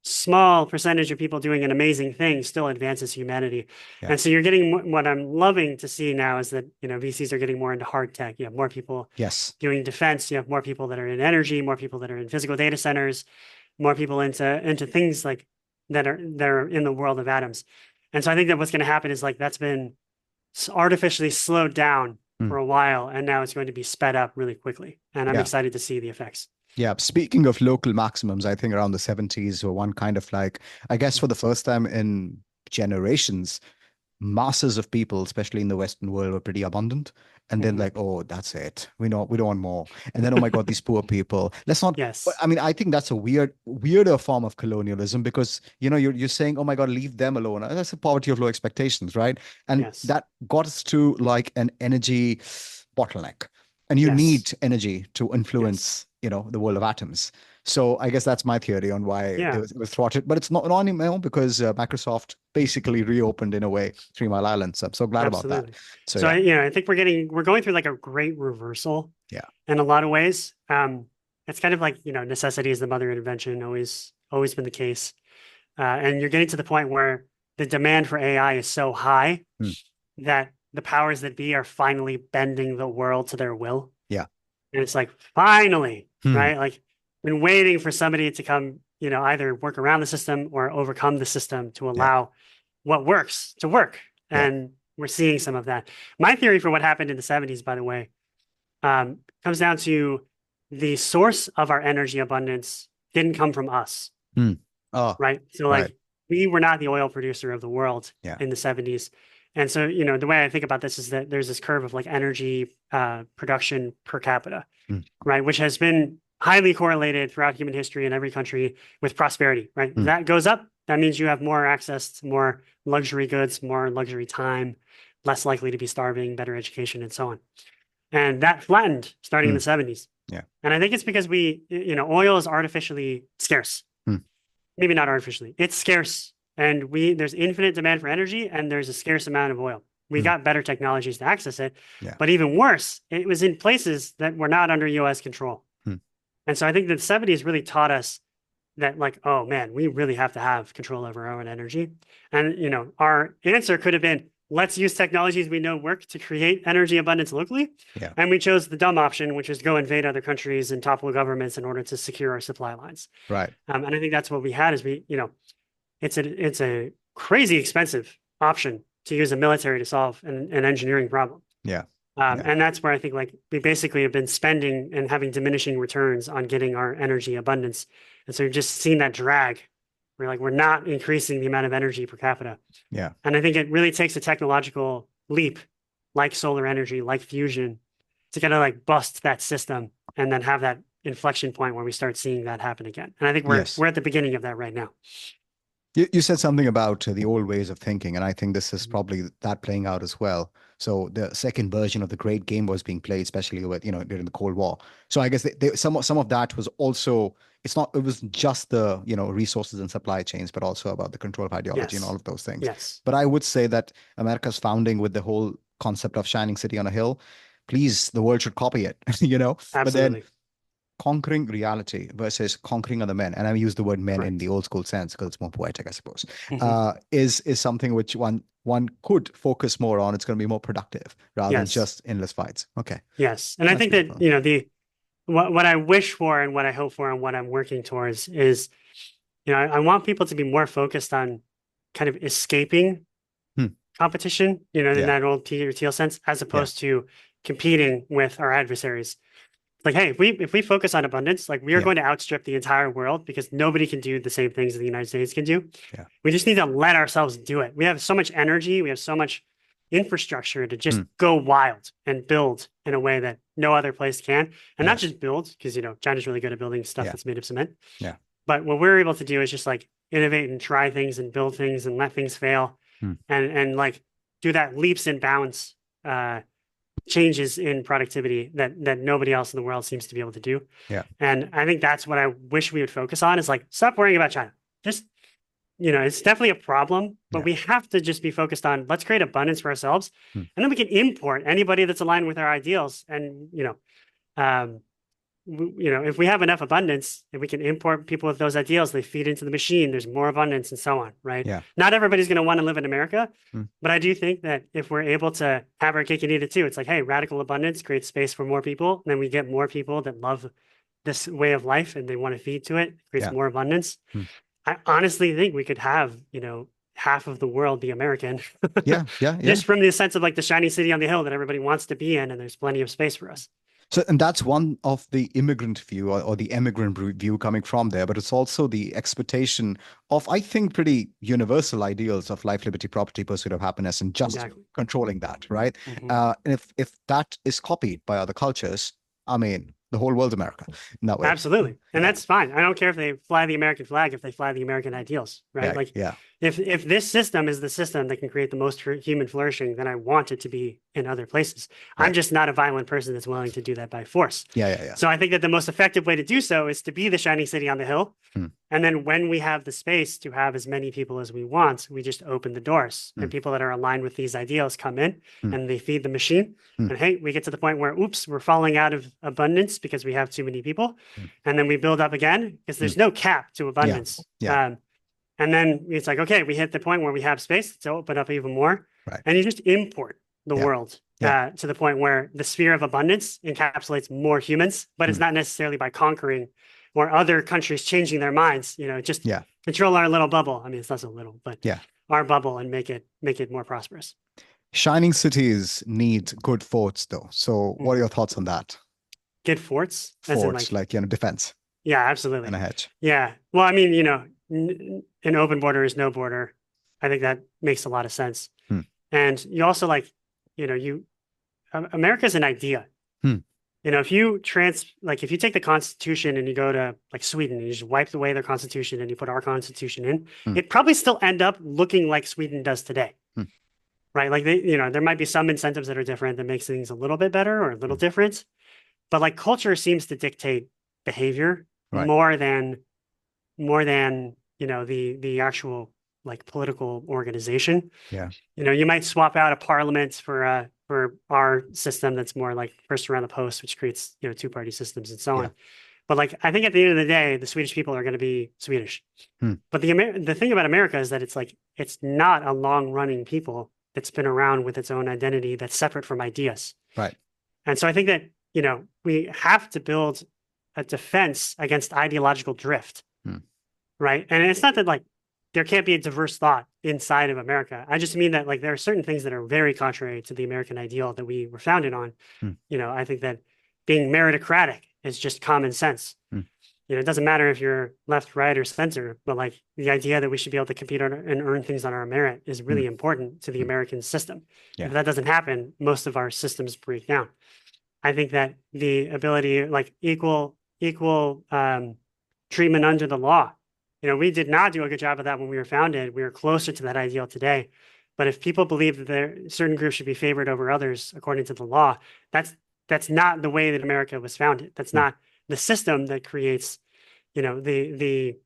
small percentage of people doing an amazing thing still advances humanity. Yeah. And so you're getting what I'm loving to see now is that, VCs are getting more into hard tech. You have more people Yes. doing defense. You have more people that are in energy, more people that are in physical data centers, more people into things like that are in the world of atoms. And so I think that what's going to happen is like that's been artificially slowed down for a while, and now it's going to be sped up really quickly. And I'm excited to see the effects. Yeah. Speaking of local maximums, I think around the 70s were one kind of like, I guess for the first time in generations, masses of people, especially in the Western world, were pretty abundant. And then like, oh, that's it. We don't want more. And then, oh my God, these poor people. Let's not. Yes. I mean, I think that's a weirder form of colonialism because, you're saying, oh my God, leave them alone. That's a poverty of low expectations, right? And that got us to like an energy bottleneck. And you need energy to influence, the world of atoms. So I guess that's my theory on why it was thwarted. But it's not anymore because Microsoft basically reopened in a way 3 Mile Island. So I'm so glad about that. So I think we're going through like a great reversal. Yeah. In a lot of ways. It's kind of like, necessity is the mother of invention, always been the case. And you're getting to the point where the demand for AI is so high that the powers that be are finally bending the world to their will. Yeah. And it's like, finally, right? Like, been waiting for somebody to come, either work around the system or overcome the system to allow what works to work. And we're seeing some of that. My theory for what happened in the 70s, by the way, comes down to the source of our energy abundance didn't come from us. Oh, right. So like we were not the oil producer of the world in the 70s. And so, the way I think about this is that there's this curve of like energy production per capita, right? Which has been highly correlated throughout human history in every country with prosperity, right? If that goes up, that means you have more access to more luxury goods, more luxury time, less likely to be starving, better education, and so on. And that flattened starting in the 70s. Yeah. And I think it's because oil is artificially scarce. Maybe not artificially. It's scarce. And there's infinite demand for energy and there's a scarce amount of oil. We got better technologies to access it. Yeah. But even worse, it was in places that were not under US control. And so I think that the 70s really taught us that like, oh man, we really have to have control over our own energy. And, our answer could have been, let's use technologies we know work to create energy abundance locally. Yeah. And we chose the dumb option, which is go invade other countries and topple governments in order to secure our supply lines. Right. And I think that's what we had is it's a crazy expensive option to use a military to solve an engineering problem. Yeah. And that's where I think like we basically have been spending and having diminishing returns on getting our energy abundance. And so you're just seeing that drag. We're not increasing the amount of energy per capita. Yeah. And I think it really takes a technological leap like solar energy, like fusion, to kind of like bust that system and then have that inflection point where we start seeing that happen again. And I think we're at the beginning of that right now. You said something about the old ways of thinking, and I think this is probably that playing out as well. So the second version of the great game was being played, especially with, during the Cold War. So I guess some of that was also, it wasn't just the, resources and supply chains, but also about the control of ideology and all of those things. Yes. But I would say that America's founding with the whole concept of shining city on a hill, please, the world should copy it, you know. But then Absolutely. conquering reality versus conquering other men, and I use the word men in the Correct. old school sense because it's more poetic, I suppose, Hmm. is something which one could focus more on. It's going to be more productive rather than Yes. just endless fights. Okay, Yes. And I that's think that, beautiful. what I wish for and what I hope for and what I'm working towards is, I want people to be more focused on kind of escaping Hmm. competition, in Yeah, that old Peter Thiel sense, as yeah, opposed to competing with our adversaries. Like, hey, if we focus on abundance, like we are yeah, going to outstrip the entire world because nobody can do the same things that the United States can do. yeah. We just need to let ourselves do it. We have so much energy, we have so much infrastructure to just Hmm. go wild and build in a way that no other place can. And not Yeah, just build, because China's really good at building stuff yeah, that's made of cement. yeah. But what we're able to do is just like innovate and try things and build things and let things fail Hmm. and like do that leaps and bounds changes in productivity that nobody else in the world seems to be able to do. Yeah, And I think that's what I wish we would focus on is like stop worrying about China. Just, it's definitely a problem, but yeah. we have to just be focused on let's create abundance for ourselves. Hmm. And then we can import anybody that's aligned with our ideals. And, um, if we have enough abundance and we can import people with those ideals, they feed into the machine, there's more abundance and so on, right? Yeah. Not everybody's going to want to live in America, Hmm. but I do think that if we're able to have our cake and eat it too, it's like, hey, radical abundance creates space for more people. And then we get more people that love this way of life and they want to feed to it, creates Yeah. more abundance. Hmm. I honestly think we could have, half of the world be American Yeah, yeah, yeah. just from the sense of like the shiny city on the hill that everybody wants to be in, and there's plenty of space for us. So, and that's one of the immigrant view or the immigrant view coming from there, but it's also the expectation of, I think, pretty universal ideals of life, liberty, property, pursuit of happiness, and just Exactly. controlling that, right? Hmm. And if that is copied by other cultures, I mean, the whole world's America in that way. Absolutely. And Yeah, that's fine. I don't care if they fly the American flag, if they fly the American ideals, right? yeah, Like yeah, if this system is the system that can create the most human flourishing, then I want it to be in other places. I'm right. just not a violent person that's willing to do that by force. Yeah, yeah, yeah. So I think that the most effective way to do so is to be the shining city on the hill. Hmm, And then when we have the space to have as many people as we want, we just open the doors hmm, and people that are aligned with these ideals come in hmm, and they feed the machine. hmm, And hey, we get to the point where, oops, we're falling out of abundance because we have too many people. hmm, And then we build up again because hmm. there's no cap to Yeah, abundance. yeah, And then it's like, okay, we hit the point where we have space to open up even more. right. And you just import the Yeah, world yeah. to the point where the sphere of abundance encapsulates more humans, but it's Hmm, not necessarily by conquering or other countries changing their minds, just yeah, control our little bubble. I mean, it's not so little, but yeah. our bubble and make it more prosperous. Shining cities need good forts, though. So, what are Mhm. your thoughts on that? Good forts, as in Forts, like, like, defense yeah, and absolutely. a hedge. Yeah. Well, I mean, an open border is no border. I think that makes a lot of sense. Hmm, And you also like, America is an idea. hmm, If you take the Constitution and you go to like Sweden and you just wipe away their Constitution and you put our Constitution in, hmm, it probably still end up looking like Sweden does today, hmm, right? Like there might be some incentives that are different that makes things a little bit better or a little hmm. different, but like culture seems to dictate behavior Right. more than the actual like political organization. Yeah. You might swap out a parliament for our system that's more like first around the post, which creates two-party systems and so Yeah. on. But like I think at the end of the day, the Swedish people are going to be Swedish. Hmm. But the thing about America is that it's not a long-running people that's been around with its own identity that's separate from ideas. Right. And so I think that we have to build a defense against ideological drift, Hmm. right? And it's not that like there can't be a diverse thought inside of America. I just mean that like there are certain things that are very contrary to the American ideal that we were founded on. Hmm. I think that being meritocratic is just common sense. Hmm. It doesn't matter if you're left, right, or center, but like the idea that we should be able to compete on and earn things on our merit is Hmm. really important to the Hmm. American system. Yeah. If that doesn't happen, most of our systems break down. I think that the ability, like equal treatment under the law, we did not do a good job of that when we were founded. We are closer to that ideal today. But if people believe that certain groups should be favored over others according to the law, that's not the way that America was founded. That's Hmm. not the system that creates, the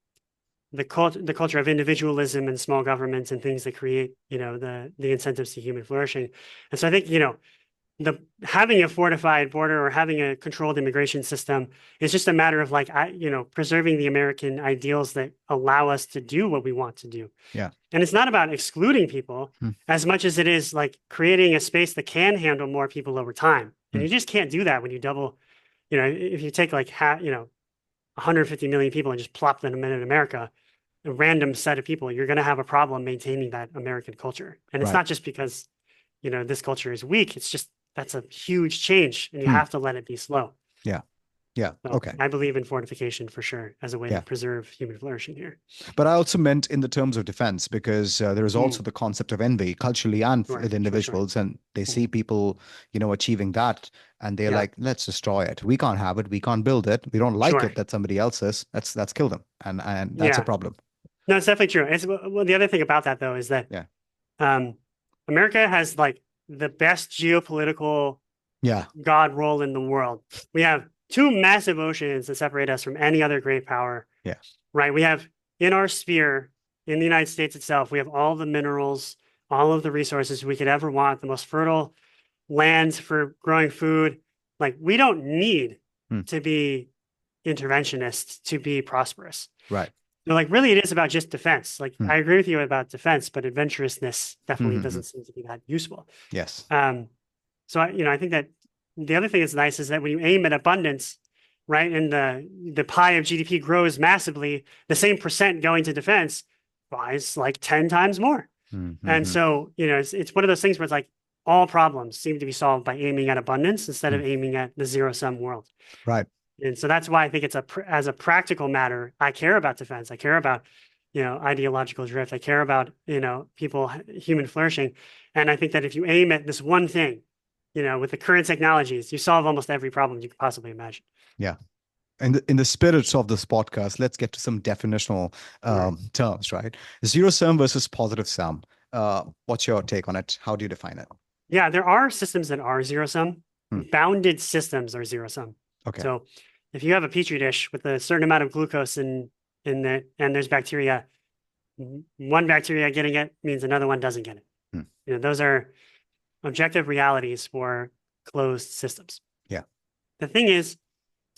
the culture of individualism and small governments and things that create, the incentives to human flourishing. And so I think, having a fortified border or having a controlled immigration system is just a matter of preserving the American ideals that allow us to do what we want to do. Yeah. And it's not about excluding people as much as it is like creating a space that can handle more people over time. And you just can't do that when you double, if you take 150 million people and just plop them in America, a random set of people, you're going to have a problem maintaining that American culture. And it's not just because, this culture is weak. It's just, that's a huge change and you have to let it be slow. Yeah. Yeah. So Okay. I believe in fortification for sure as a way to preserve human flourishing here. But I also meant in the terms of defense, because there is also the concept of envy culturally and with individuals. And they see people, achieving that and they're like, let's destroy it. We can't have it. We can't build it. We don't like it that somebody else is. Let's kill them. And that's a problem. No, it's definitely true. Well, the other thing about that though, is that America has the best geopolitical God role in the world. We have two massive oceans that separate us from any other great power. Yeah. Right. We have in our sphere, in the United States itself, we have all the minerals, all of the resources we could ever want, the most fertile lands for growing food. We don't need to be interventionists to be prosperous. Right. So really it is about just defense. I agree with you about defense, but adventurousness definitely doesn't seem to be that useful. Yes. So I think that the other thing that's nice is that when you aim at abundance, right, and the pie of GDP grows massively, the same percent going to defense buys 10 times more. And so, it's one of those things where it's all problems seem to be solved by aiming at abundance instead of aiming at the zero-sum world. Right. And so that's why I think it's as a practical matter, I care about defense. I care about, ideological drift. I care about, people, human flourishing. And I think that if you aim at this one thing, with the current technologies, you solve almost every problem you could possibly imagine. Yeah. And in the spirit of this podcast, let's get to some definitional terms, right? Zero sum versus positive sum. What's your take on it? How do you define it? Yeah, there are systems that are zero sum. Bounded systems are zero sum. Okay. So if you have a petri dish with a certain amount of glucose in it, and there's bacteria, one bacteria getting it means another one doesn't get it. Those are objective realities for closed systems. Yeah. The thing is,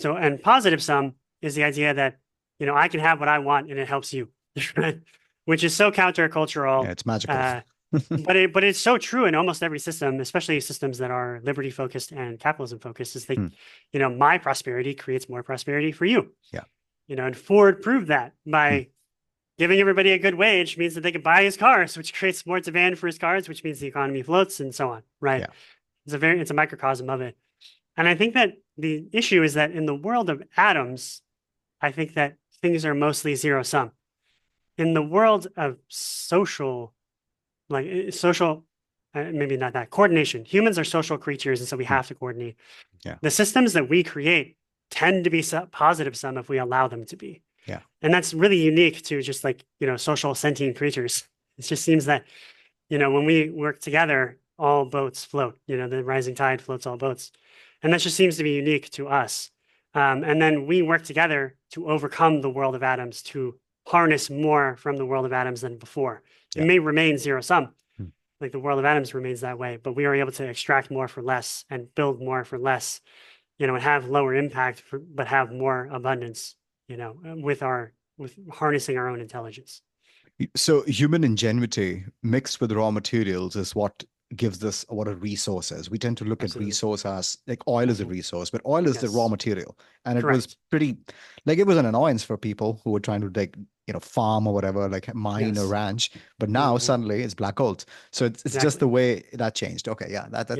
and positive sum is the idea that, I can have what I want and it helps you, which is so countercultural. Yeah, it's magical. but it's so true in almost every system, especially systems that are liberty focused and capitalism focused, is that, my prosperity creates more prosperity for you. Yeah. And Ford proved that by giving everybody a good wage means that they can buy his cars, which creates more demand for his cars, which means the economy floats and so on. Right. Yeah. It's a microcosm of it. And I think that the issue is that in the world of atoms, I think that things are mostly zero sum. In the world of social, maybe not that, coordination. Humans are social creatures, and so we have to coordinate. Yeah. The systems that we create tend to be positive sum if we allow them to be. Yeah. And that's really unique to just social sentient creatures. It just seems that, when we work together, all boats float. The rising tide floats all boats. And that just seems to be unique to us. And then we work together to overcome the world of atoms, to harness more from the world of atoms than before. It may remain zero sum, the world of atoms remains that way, but we are able to extract more for less and build more for less, and have lower impact, but have more abundance, with harnessing our own intelligence. So human ingenuity mixed with raw materials is what gives us what a resource is. We tend to look at resource as oil is a resource, but oil is the raw material. And it was pretty, it was an annoyance for people who were trying to farm or whatever, mine or ranch. But now suddenly it's black gold. So it's just the way that changed. Okay. Yeah. That's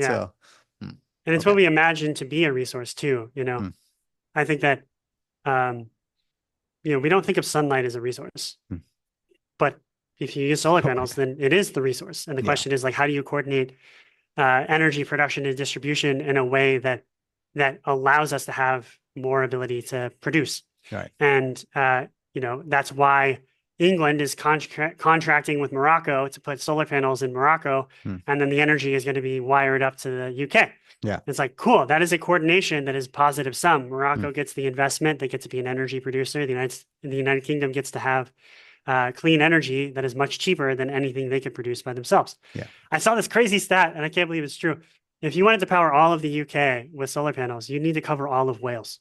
and it's what we imagine to be a resource too. I think that, we don't think of sunlight as a resource, but if you use solar panels, then it is the resource. And the question is how do you coordinate energy production and distribution in a way that allows us to have more ability to produce? Right. And, that's why, England is contracting with Morocco to put solar panels in Morocco, and then the energy is going to be wired up to the UK. Yeah. It's like, cool. That is a coordination that is positive sum. Morocco gets the investment. They get to be an energy producer. The United Kingdom gets to have clean energy that is much cheaper than anything they could produce by themselves. Yeah. I saw this crazy stat, and I can't believe it's true. If you wanted to power all of the UK with solar panels, you need to cover all of Wales,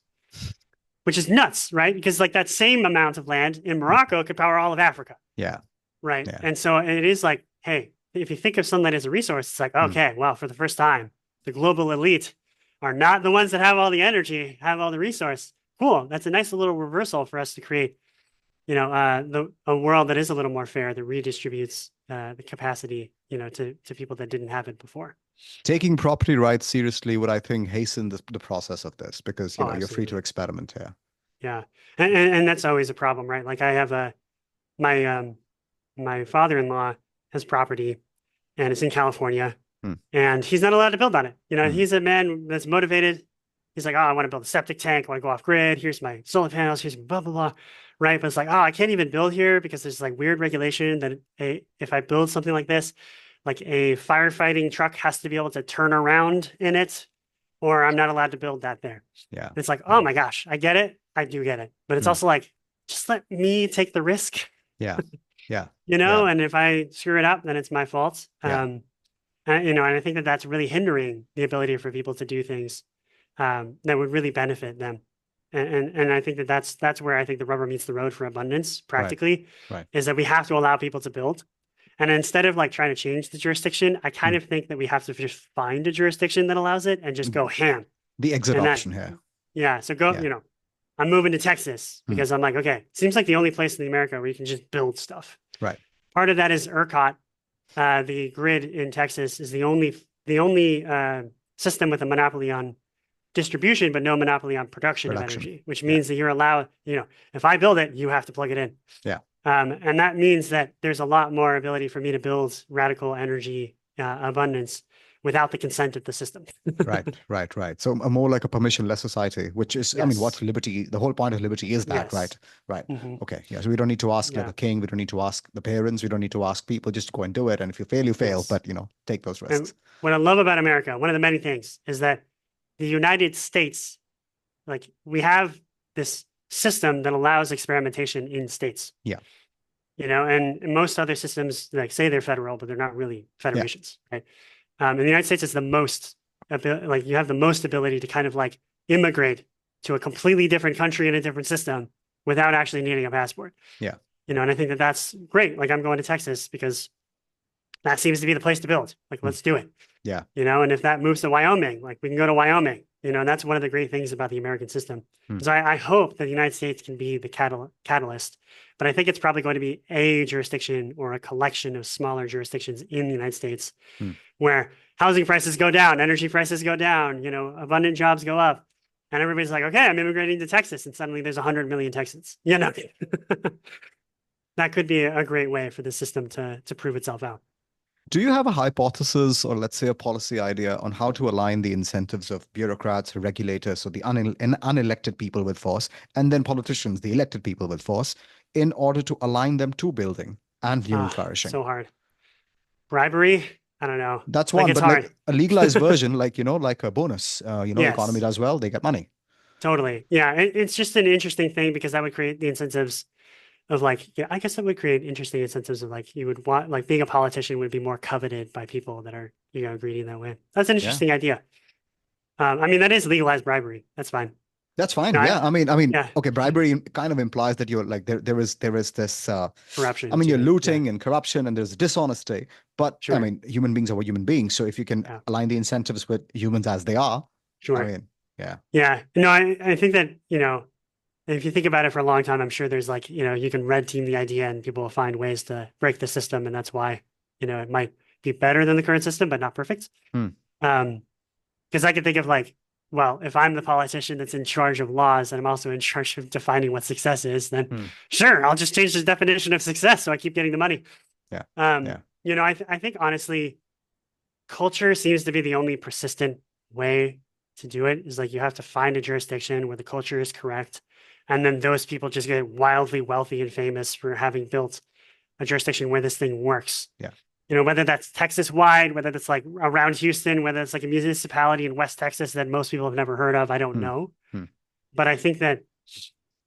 which is nuts, right? Because like that same amount of land in Morocco could power all of Africa. Yeah. Right. Yeah. And so it is like, hey, if you think of sunlight as a resource, it's like, okay, well, for the first time, the global elite are not the ones that have all the energy, have all the resource. Cool. That's a nice little reversal for us to create, a world that is a little more fair, that redistributes the capacity, to people that didn't have it before. Taking property rights seriously would, I think, hasten the process of this, because you're free Absolutely. to experiment here. Yeah. And that's always a problem, right? Like I have my father-in-law has property and it's in California and he's not allowed to build on it. He's a man that's motivated. He's like, oh, I want to build a septic tank. I want to go off grid. Here's my solar panels. Here's blah, blah, blah. Right. But it's like, oh, I can't even build here because there's like weird regulation that if I build something like this, like a firefighting truck has to be able to turn around in it, or I'm not allowed to build that there. Yeah. And it's like, oh my gosh, I get it. I do get it. But it's also like, just let me take the risk. Yeah. Yeah. And if I screw it up, then it's my fault. Yeah. And I think that that's really hindering the ability for people to do things that would really benefit them. And I think that that's where I think the rubber meets the road for abundance practically, Right. is that we have to allow people to build. And instead of like trying to change the jurisdiction, I kind of think that we have to just find a jurisdiction that allows it and just go ham. The exit option here. Yeah. So I'm moving to Texas because I'm like, okay, it seems like the only place in America where you can just build stuff. Right. Part of that is ERCOT. The grid in Texas is the only system with a monopoly on distribution, but no monopoly on production of energy, which means that you're allowed, if I build it, you have to plug it in. Yeah. And that means that there's a lot more ability for me to build radical energy abundance without the consent of the system. Right. So more like a permissionless society, which is, I mean, what liberty, the whole point of liberty is that, right? Okay. Yeah. So we don't need to ask like a king. We don't need to ask the parents. We don't need to ask people, just go and do it. And if you fail, you fail, but take those risks. And what I love about America, one of the many things is that the United States, like we have this system that allows experimentation in states. Yeah. And most other systems, like say they're federal, but they're not really federations, right? In the United States, it's the most, like you have the most ability to kind of like immigrate to a completely different country and a different system without actually needing a passport. Yeah. And I think that that's great. Like I'm going to Texas because that seems to be the place to build. Like, let's do it. Yeah. And if that moves to Wyoming, like we can go to Wyoming, and that's one of the great things about the American system. So I hope that the United States can be the catalyst, but I think it's probably going to be a jurisdiction or a collection of smaller jurisdictions in the United States where housing prices go down, energy prices go down, abundant jobs go up. And everybody's like, okay, I'm immigrating to Texas. And suddenly there's 100 million Texans, That could be a great way for the system to prove itself out. Do you have a hypothesis or let's say a policy idea on how to align the incentives of bureaucrats, regulators, so the unelected people with force, and then politicians, the elected people with force, in order to align them to building and human flourishing? So hard. Bribery? I don't know. That's one, but like a legalized version, like a bonus, economy does well, they get money. Totally. Yeah. It's just an interesting thing because that would create the incentives of like, I guess that would create interesting incentives of like, you would want, like being a politician would be more coveted by people that are, greedy in that way. That's an interesting idea. I mean, that is legalized bribery. That's fine. That's fine. Okay. Bribery kind of implies that you're like, there is this corruption. I mean, you're looting and corruption and there's dishonesty, but I mean, human beings are what human beings. So if you can align the incentives with humans as they are, I mean, yeah. No, I think that, if you think about it for a long time, I'm sure there's like, you can red team the idea and people will find ways to break the system. And that's why, it might be better than the current system, but not perfect. Because I could think of like, well, if I'm the politician that's in charge of laws and I'm also in charge of defining what success is, then sure, I'll just change the definition of success so I keep getting the money. I think honestly, culture seems to be the only persistent way to do it. Is like you have to find a jurisdiction where the culture is correct. And then those people just get wildly wealthy and famous for having built a jurisdiction where this thing works. Yeah. Whether that's Texas wide, whether that's like around Houston, whether it's like a municipality in West Texas that most people have never heard of, I don't Hmm. know. Hmm. But I think that,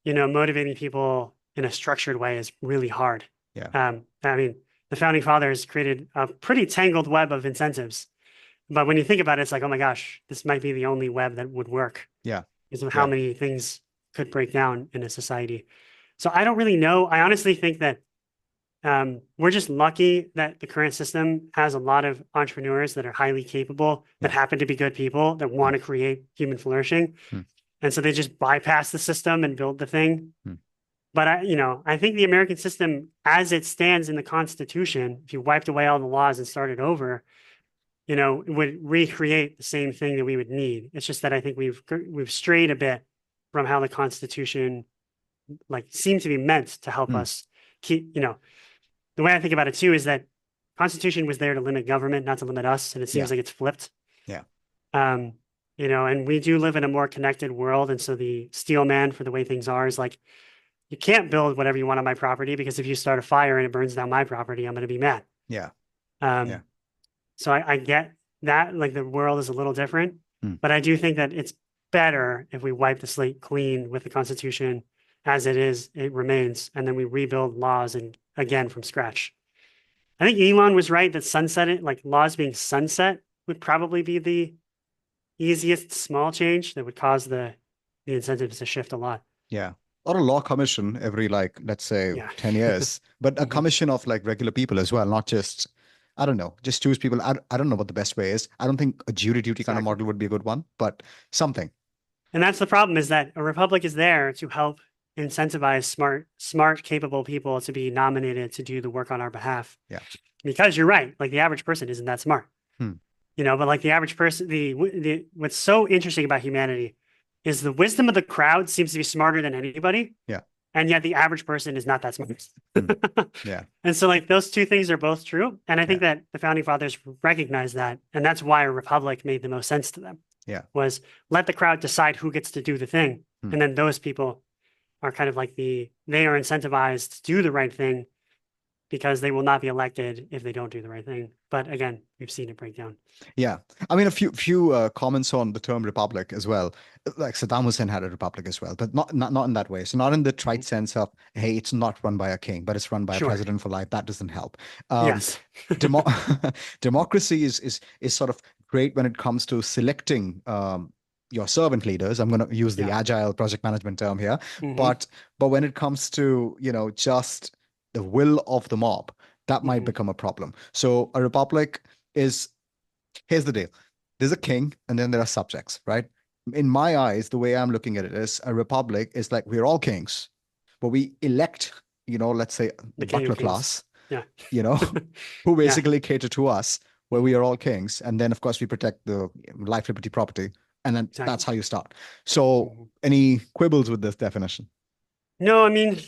motivating people in a structured way is really hard. Yeah. I mean, the founding fathers created a pretty tangled web of incentives. But when you think about it, it's like, oh my gosh, this might be the only web that would work. Yeah. Because of how many things could break down in a society. So I don't really know. I honestly think that we're just lucky that the current system has a lot of entrepreneurs that are highly capable, that happen to be good people, that want to create human flourishing. Hmm. And so they just bypass the system and build the thing. Hmm. But I think the American system, as it stands in the Constitution, if you wiped away all the laws and started over, it would recreate the same thing that we would need. It's just that I think we've strayed a bit from how the Constitution seemed to be meant to help us keep, the way I think about it too is that Constitution was there to limit government, not to limit us, and it seems like it's flipped. Yeah. And we do live in a more connected world, and so the steel man for the way things are is like, you can't build whatever you want on my property because if you start a fire and it burns down my property, I'm going to be mad. Yeah. So I get that, like the world is a little different, but I do think that it's better if we wipe the slate clean with the Constitution as it is, it remains, and then we rebuild laws and again from scratch. I think Elon was right that sunsetting, like laws being sunset, would probably be the easiest small change that would cause the incentives to shift a lot. Yeah. Or a law commission every, let's say 10 years, but a commission of regular people as well, not just, I don't know, just choose people. I don't know what the best way is. I don't think a jury duty kind of model would be a good one, but something. And that's the problem, is that a republic is there to help incentivize smart, capable people to be nominated to do the work on our behalf. Yeah. Because you're right, like the average person isn't that smart. But like the average person, the what's so interesting about humanity is the wisdom of the crowd seems to be smarter than anybody. Yeah. And yet the average person is not that smart. Yeah. And so like those two things are both true. And I think that the founding fathers recognized that. And that's why a republic made the most sense to them. Yeah. Was let the crowd decide who gets to do the thing. And then those people are kind of like they are incentivized to do the right thing because they will not be elected if they don't do the right thing. But again, we've seen it break down. Yeah. I mean, a few comments on the term republic as well. Like Saddam Hussein had a republic as well, but not in that way. So not in the trite sense of, hey, it's not run by a king, but it's run by a president for life. That doesn't help. Yes. Democracy is sort of great when it comes to selecting your servant leaders. I'm going to use the agile project management term here, but when it comes to, just the will of the mob, that might become a problem. So a republic is, here's the deal. There's a king and then there are subjects, right? In my eyes, the way I'm looking at it is a republic is like we're all kings, but we elect, let's say the butler class, who basically cater to us, where we are all kings. And then, of course, we protect the life, liberty, property. And then that's how you start. So any quibbles with this definition? No, I mean,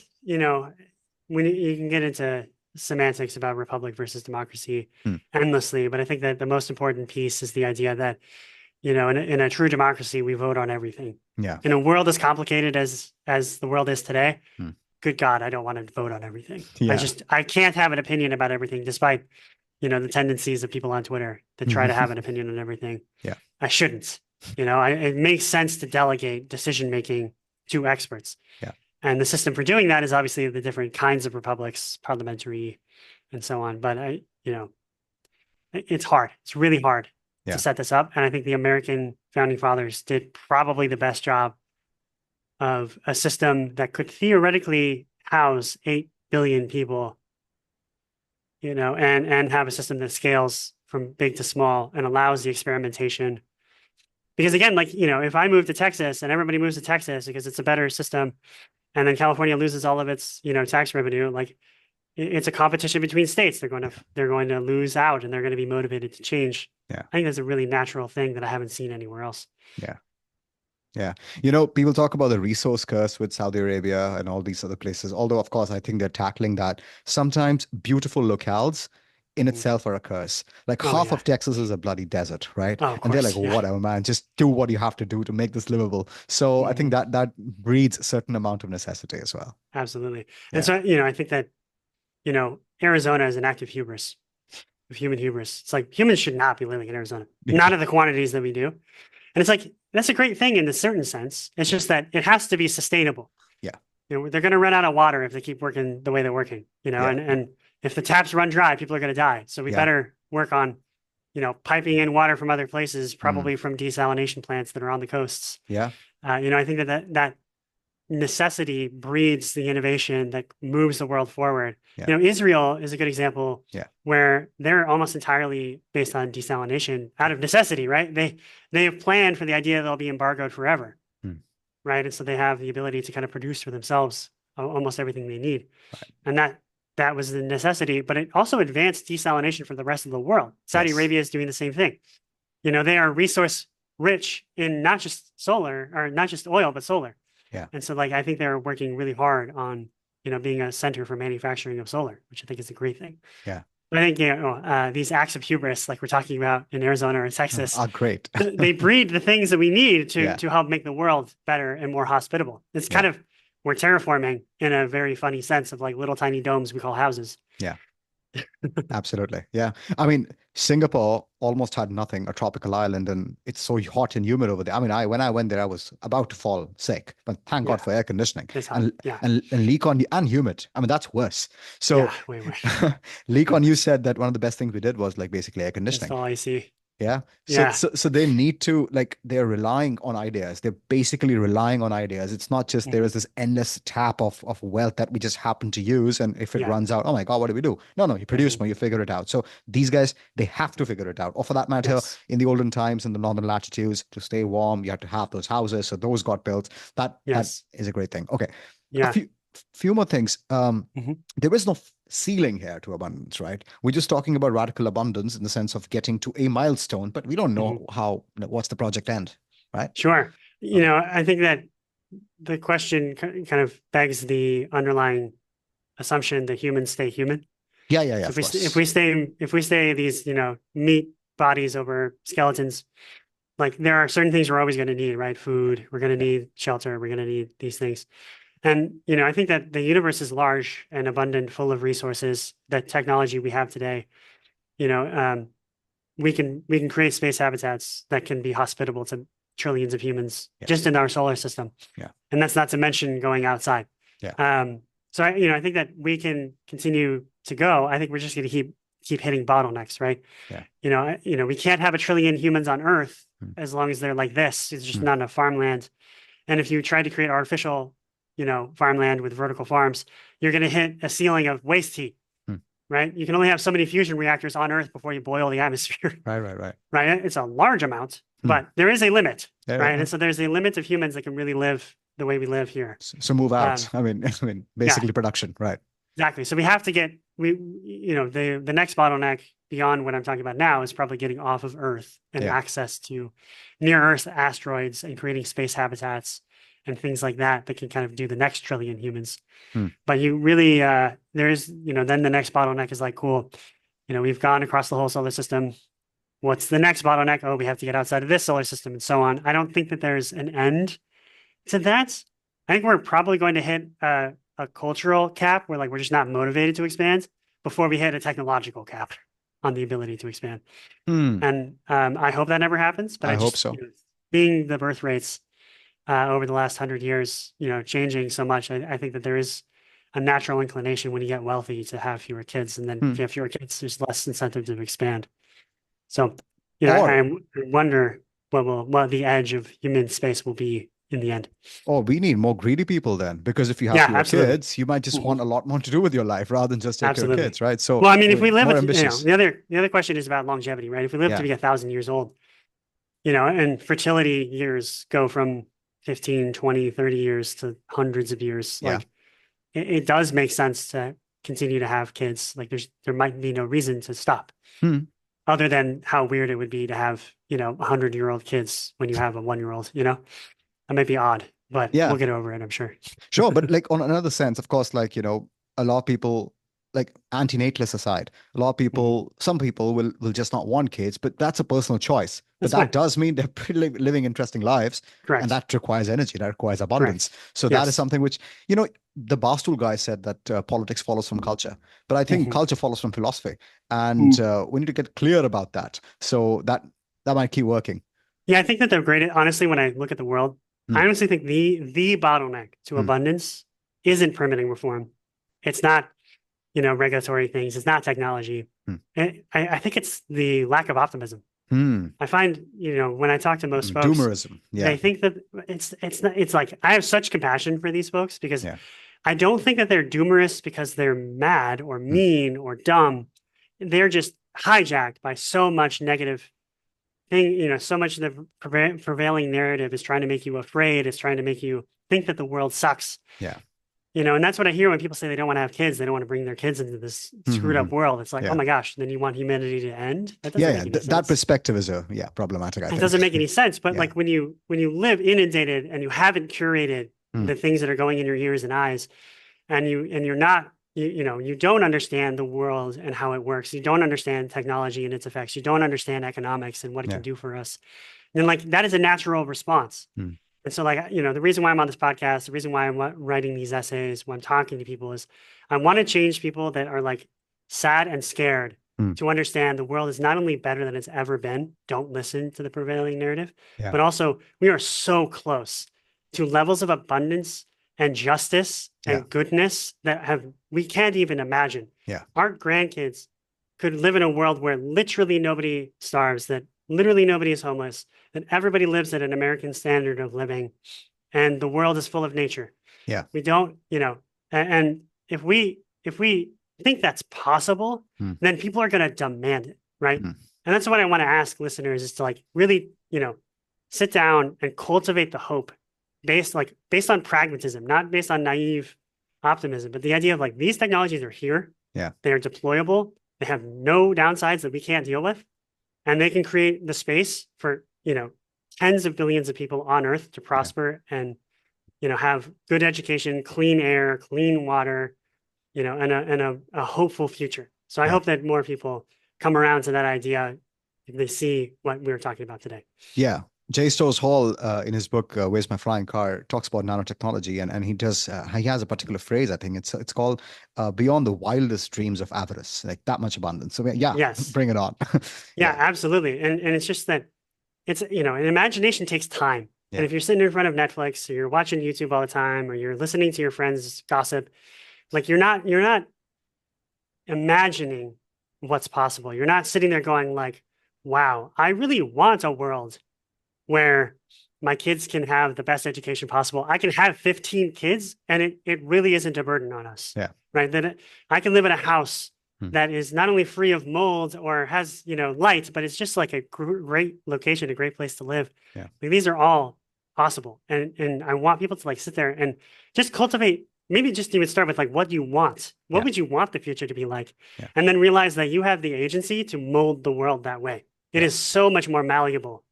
when you can get into semantics about republic versus democracy endlessly, but I think that the most important piece is the idea that, in a true democracy, we vote on everything. Yeah. In a world as complicated as the world is today, good God, I don't want to vote on everything. Yeah. I can't have an opinion about everything, despite, the tendencies of people on Twitter that try to have an opinion on everything. Yeah. I shouldn't. It makes sense to delegate decision-making to experts. Yeah. And the system for doing that is obviously the different kinds of republics, parliamentary, and so on. But it's hard. It's really hard to set this up. And I think the American founding fathers did probably the best job of a system that could theoretically house 8 billion people, and have a system that scales from big to small and allows the experimentation. Because again, if I move to Texas and everybody moves to Texas because it's a better system, and then California loses all of its, tax revenue, it's a competition between states. They're going to lose out and they're going to be motivated to change. Yeah. I think that's a really natural thing that I haven't seen anywhere else. Yeah. Yeah. People talk about the resource curse with Saudi Arabia and all these other places. Although, of course, I think they're tackling that. Sometimes beautiful locales in Mhm. itself are a curse. Like Oh half yeah. of Texas is a bloody desert, right? Oh, of And they're like, course. Yeah. whatever, man, just do what you have to do to make this livable. So I think Mhm. that breeds a certain amount of necessity as well. Absolutely. And Yeah. so, I think that, Arizona is an act of hubris, of human hubris. It's like humans should not be living in Arizona, not at the quantities that we do. And it's like, that's a great thing in a certain sense. It's just that it has to be sustainable. Yeah. They're going to run out of water if they keep working the way they're working, Yeah. and if the taps run dry, people are going to die. So we Yeah. better work on, piping in water from other places, Mm. probably from desalination plants that are on the coasts. Yeah. I think that necessity breeds the innovation that moves the world forward. Yeah. Israel is a good example Yeah. where they're almost entirely based on desalination out of necessity, right? They have planned for the idea they'll be embargoed forever, Mm. right? And so they have the ability to kind of produce for themselves almost everything they need. Right. And that was the necessity, but it also advanced desalination for the rest of the world. Saudi Yes. Arabia is doing the same thing. They are resource rich in not just solar or not just oil, but solar. Yeah. And so I think they're working really hard on, being a center for manufacturing of solar, which I think is a great thing. Yeah. But I think, these acts of hubris, like we're talking about in Arizona or Texas, Are great. they breed the things that we need to, Yeah. to help make the world better and more hospitable. It's Yeah. kind of, we're terraforming in a very funny sense of like little tiny domes we call houses. Yeah. Absolutely. Yeah. I mean, Singapore almost had nothing, a tropical island, and it's so hot and humid over there. I mean, when I went there, I was about to fall sick, but thank Yeah. God for air conditioning It's hot. Yeah. and Lee Kuan Yew and humid. I mean, that's worse. So Yeah. Way worse. Lee Kuan Yew said that one of the best things we did was like basically air conditioning. Install AC. Yeah. Yeah. So they need to, like, they're relying on ideas. They're basically relying on ideas. It's not just there is this endless tap of wealth that we just happen to use. And if it Yeah. runs out, oh my God, what do we do? No, you produce Mhm. more, you figure it out. So these guys, they have to figure it out. Or for that matter, Yes. in the olden times, in the northern latitudes, to stay warm, you had to have those houses. So those got built. That Yes. is a great thing. Okay. A Yeah. few more things. Mhm. There is no ceiling here to abundance, right? We're just talking about radical abundance in the sense of getting to a milestone, but we don't know what's the project end, right? Sure. Okay. I think that the question kind of begs the underlying assumption that humans stay human. Yeah, So of course. if we stay these, meat bodies over skeletons, like there are certain things we're always going to need, right? Food, we're going to need shelter, we're going to need these things. And, I think that the universe is large and abundant, full of resources. That technology we have today, we can create space habitats that can be hospitable to trillions of humans just in our solar system. Yeah. And that's not to mention going outside. Yeah. So I think that we can continue to go. I think we're just going to keep hitting bottlenecks, right? Yeah. We can't have a trillion humans on Earth as long as they're like this. It's just not enough farmland. And if you try to create artificial, farmland with vertical farms, you're going to hit a ceiling of waste heat, right? You can only have so many fusion reactors on Earth before you boil the atmosphere. Right. Right? It's a large amount, but there is a limit, Yeah, right? yeah. And so there's a limit of humans that can really live the way we live here. So move out. I mean, basically production, right? Exactly. So we have to get the next bottleneck beyond what I'm talking about now is probably getting off of Earth and access to near Earth asteroids and creating space habitats and things like that can kind of do the next trillion humans. But you really there's then the next bottleneck is like, cool, we've gone across the whole solar system. What's the next bottleneck? Oh, we have to get outside of this solar system and so on. I don't think that there's an end to that. I think we're probably going to hit a cultural cap where we're just not motivated to expand before we hit a technological cap on the ability to expand. And I hope that never happens, but I hope so. Being the birth rates over the last 100 years, changing so much, I think that there is a natural inclination when you get wealthy to have fewer kids, and then if you have fewer kids, there's less incentive to expand. So, I wonder what the edge of human space will be in the end. Oh, we need more greedy people then, because if you have fewer absolutely. kids, you might just want a lot more to do with your life rather than just take care of kids, right? So, well, I mean, if we live, more ambitious. the other question is about longevity, right? If we live to be 1,000 years old, and fertility years go from 15, 20, 30 years to hundreds of years, it does make sense to continue to have kids. There might be no reason to stop. Other than how weird it would be to have, 100-year-old kids when you have a 1-year-old, that might be odd, but we'll get over it, I'm sure. Sure. But on another sense, of course, a lot of people like antinatalists aside, a lot of people, some people will just not want kids, but that's a personal choice. But That's that fine. does mean they're living interesting lives, and Correct. that requires energy, that requires abundance. Correct. So that is Yes. something which, the Barstool guy said that politics follows from culture, but I think Mhm. culture follows from philosophy, and Mm. we need to get clear about that. So that might keep working. Yeah, I think that the greatest, honestly, when I look at the world, I Mm, honestly think the bottleneck to mm, abundance isn't permitting reform. It's not, regulatory things. It's not technology. mm, I think it's the lack of optimism. mm. I find, when I talk to most folks, Doomerism. they Yeah, think that it's not, it's like I have such compassion for these folks because yeah. I don't think that they're doomerists because they're mad or Mm, mean or dumb. They're just hijacked by so much negative thing, so much of the prevailing narrative is trying to make you afraid. It's trying to make you think that the world sucks. yeah. And that's what I hear when people say they don't want to have kids. They don't want to bring their kids into this screwed up Mhm. world. It's like, oh Yeah. my gosh, then you want humanity to end? That Yeah, doesn't yeah. make any That sense. perspective is problematic, I It think. doesn't make any sense. But Yeah. like when you live inundated and you haven't curated Mm, the things that are going in your ears and eyes, and you're not you don't understand the world and how it works. You don't understand technology and its effects. You don't understand economics and what it can yeah. do for us. And like that is a natural response. Mm, And so, like, the reason why I'm on this podcast, the reason why I'm writing these essays, why I'm talking to people is I want to change people that are like sad and scared mm, to understand the world is not only better than it's ever been. Don't listen to the prevailing narrative, yeah. but also we are so close to levels of abundance and justice Yeah. and goodness that we can't even imagine. Yeah. Our grandkids could live in a world where literally nobody starves, that literally nobody is homeless, that everybody lives at an American standard of living, and the world is full of nature. Yeah. We don't, and if we think that's possible, Mm, then people are going to demand it, right? mm, And that's what I want to ask listeners is to like really, sit down and cultivate the hope based on pragmatism, not based on naive optimism, but the idea of like these technologies are here, yeah. they are deployable, they have no downsides that we can't deal with, and they can create the space for tens of billions of people on earth to Yeah. prosper and have good education, clean air, clean water, and a hopeful future. So I Yeah. hope that more people come around to that idea if they see what we were talking about today. Yeah. Jay Stowes Hall, in his book "Where's My Flying Car," talks about nanotechnology, and he has a particular phrase. I think it's called "beyond the wildest dreams of avarice," like that much abundance. So yeah, Yes. bring it on. Yeah, Yeah, absolutely. And it's just that it's an imagination takes time. And yeah, if you're sitting in front of Netflix or you're watching YouTube all the time or you're listening to your friends gossip, like you're not imagining what's possible. You're not sitting there going like, wow, I really want a world where my kids can have the best education possible. I can have 15 kids and it really isn't a burden on us, yeah. right? I can live in a house Hmm. that is not only free of mold or has, light, but it's just like a great location, a great place to live. Yeah, Like these are all possible. And I want people to like sit there and just cultivate, maybe just even start with like what you want. What yeah, would you want the future to be like? yeah, And then realize that you have the agency to mold the world that way. It yeah. is so much more malleable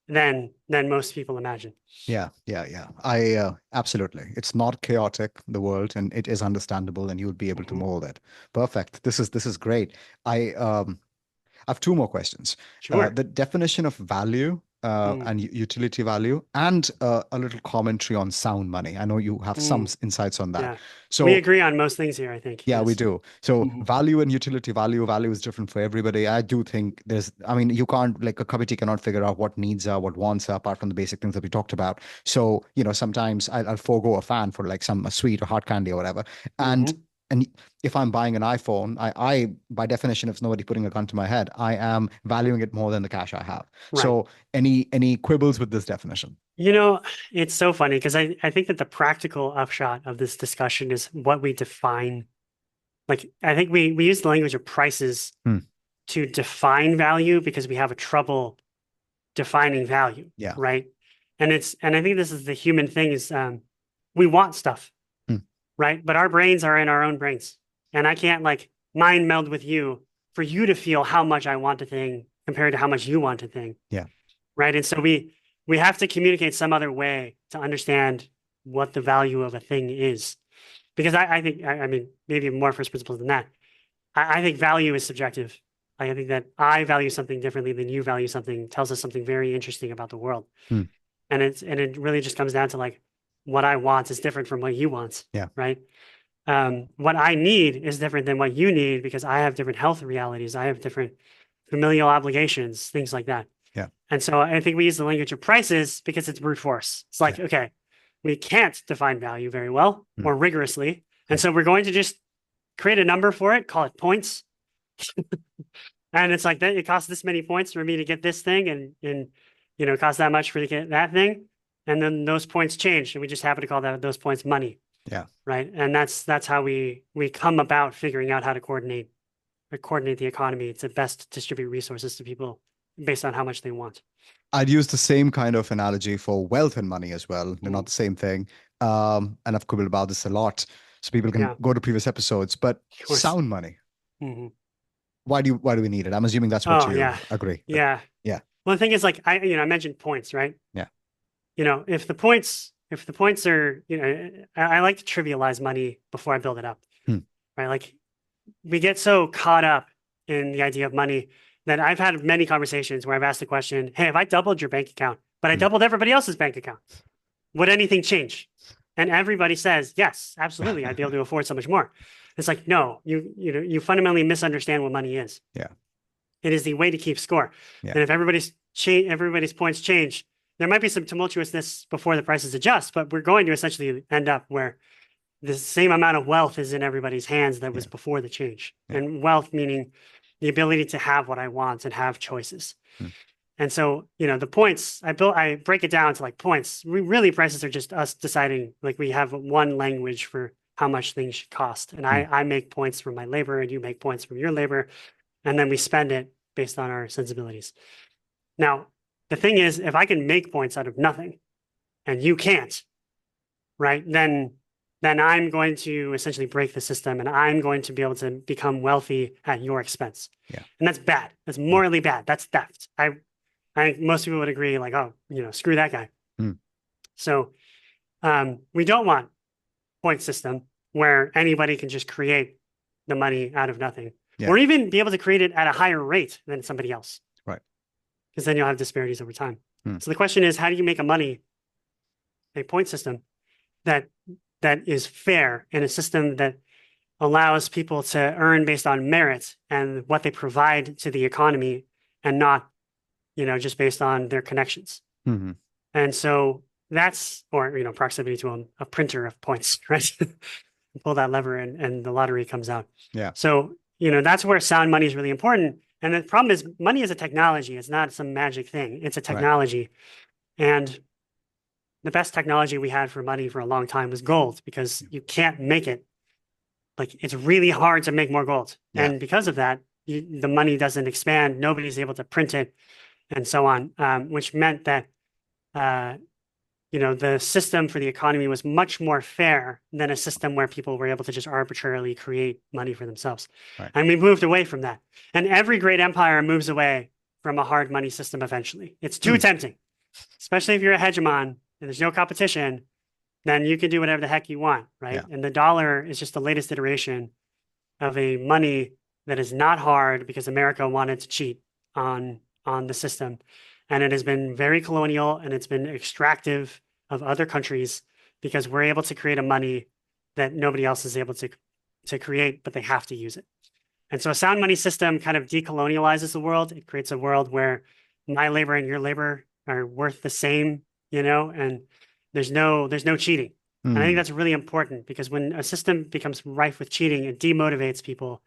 than most people imagine. Yeah, yeah, yeah. I absolutely. It's not chaotic, the world, and it is understandable, and you would be able to Mhm. mold it. Perfect. This is great. I have two more questions. Sure. The definition of value Mm, and utility value, and a little commentary on sound money. I know you have some mm, insights on that. yeah. We So agree on most things here, I think. yeah, we Yes. do. So Mhm. value and utility value is different for everybody. I do think I mean, you can't, like a committee cannot figure out what needs are, what wants are, apart from the basic things that we talked about. So, sometimes I'll forego a fan for like a sweet or hot candy or whatever. And Mhm. and if I'm buying an iPhone, I by definition, if nobody putting a gun to my head, I am valuing it more than the cash I have. Right. So any quibbles with this definition? You know, it's so funny because I think that the practical upshot of this discussion is what we define. Like, I think we use the language of prices Hmm. to define value because we have a trouble defining value, Yeah. right? And I think this is the human thing is we want stuff, Hmm. right? But our brains are in our own brains. And I can't like mind meld with you for you to feel how much I want a thing compared to how much you want a thing, Yeah. right? And so we have to communicate some other way to understand what the value of a thing is. Because I think I mean maybe more first principles than that. I think value is subjective. I think that I value something differently than you value something tells us something very interesting about the world. Hmm. And it really just comes down to like what I want is different from what you want. Yeah. Right. What I need is different than what you need because I have different health realities. I have different familial obligations, things like that. Yeah. And so I think we use the language of prices because it's brute force. It's like, okay, we can't define value very well or rigorously. And so we're going to just create a number for it, call it points. And it's like that it costs this many points for me to get this thing and it costs that much for to get that thing. And then those points change and we just happen to call those points money. Yeah. Right. And that's how we come about figuring out how to coordinate the economy to best distribute resources to people based on how much they want. I'd use the same kind of analogy for wealth and money as well. They're not the same thing. And I've quibbled about this a lot, so people can go to previous episodes. But sound money, why do we need it? I'm assuming that's what you agree. Yeah. Yeah. Well, the thing is, like I mentioned points, right? Yeah. If the points are, I like to trivialize money before I build it up, right? Like we get so caught up in the idea of money that I've had many conversations where I've asked the question, hey, if I doubled your bank account, but I doubled everybody else's bank account, would anything change? And everybody says, yes, absolutely. I'd be able to afford so much more. It's like, no, you fundamentally misunderstand what money is. Yeah. It is the way to keep score. Yeah. And if everybody's points change, there might be some tumultuousness before the prices adjust, but we're going to essentially end up where the same amount of wealth is in everybody's hands that was before the change. Yeah. And wealth meaning the ability to have what I want and have choices. And so, the points I break it down to like points. Really, prices are just us deciding, like we have one language for how much things should cost. And I make points from my labor and you make points from your labor. And then we spend it based on our sensibilities. Now, the thing is, if I can make points out of nothing and you can't, right, then I'm going to essentially break the system and I'm going to be able to become wealthy at your expense. Yeah. And that's bad. That's morally bad. That's theft. I think most people would agree, like, oh, screw that guy. So we don't want point system where anybody can just create the money out of nothing or even be able to create it at a higher rate than somebody else. Right. Because then you'll have disparities over time. So the question is, how do you make a point system that is fair and a system that allows people to earn based on merit and what they provide to the economy and not, just based on their connections. And so that's, or, proximity to a printer of points, right? Pull that lever and the lottery comes out. Yeah. So, that's where sound money is really important. And the problem is money is a technology. It's not some magic thing. It's a technology. Right. And the best technology we had for money for a long time was gold because you can't make it. Like it's really hard to make more gold. Yeah. And because of that, the money doesn't expand. Nobody's able to print it and so on, which meant that, the system for the economy was much more fair than a system where people were able to just arbitrarily create money for themselves. Right. And we moved away from that. And every great empire moves away from a hard money system eventually. It's too tempting, especially if you're a hegemon and there's no competition, then you can do whatever the heck you want, right? Yeah. And the dollar is just the latest iteration of a money that is not hard because America wanted to cheat on the system. And it has been very colonial and it's been extractive of other countries because we're able to create a money that nobody else is able to create, but they have to use it. And so a sound money system kind of decolonializes the world. It creates a world where my labor and your labor are worth the same, and there's no cheating. And I think that's really important because when a system becomes rife with cheating, it demotivates people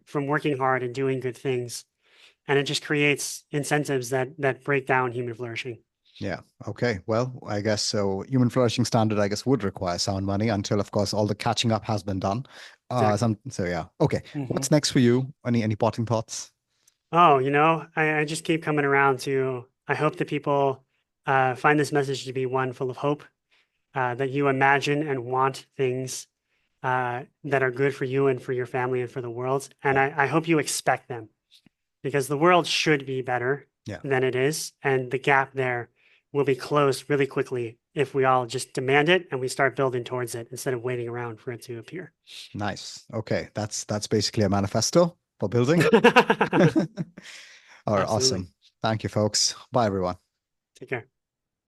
from working hard and doing good things. And it just creates incentives that break down human flourishing. Yeah. Okay. Well, I guess so. Human flourishing standard, I guess, would require sound money until, of course, all the catching up has been done. Exactly. So yeah. Okay. What's next for you? Any parting thoughts? Oh, I just keep coming around to, I hope that people find this message to be one full of hope, that you imagine and want things that are good for you and for your family and for the world. And I hope you expect them because the world should be better than it is. And the gap there will be closed really quickly if we all just demand it and we start building towards it instead of waiting around for it to appear. Nice. Okay, that's basically a manifesto for building. All right, Absolutely. awesome. Thank you, folks. Bye, everyone. Take care.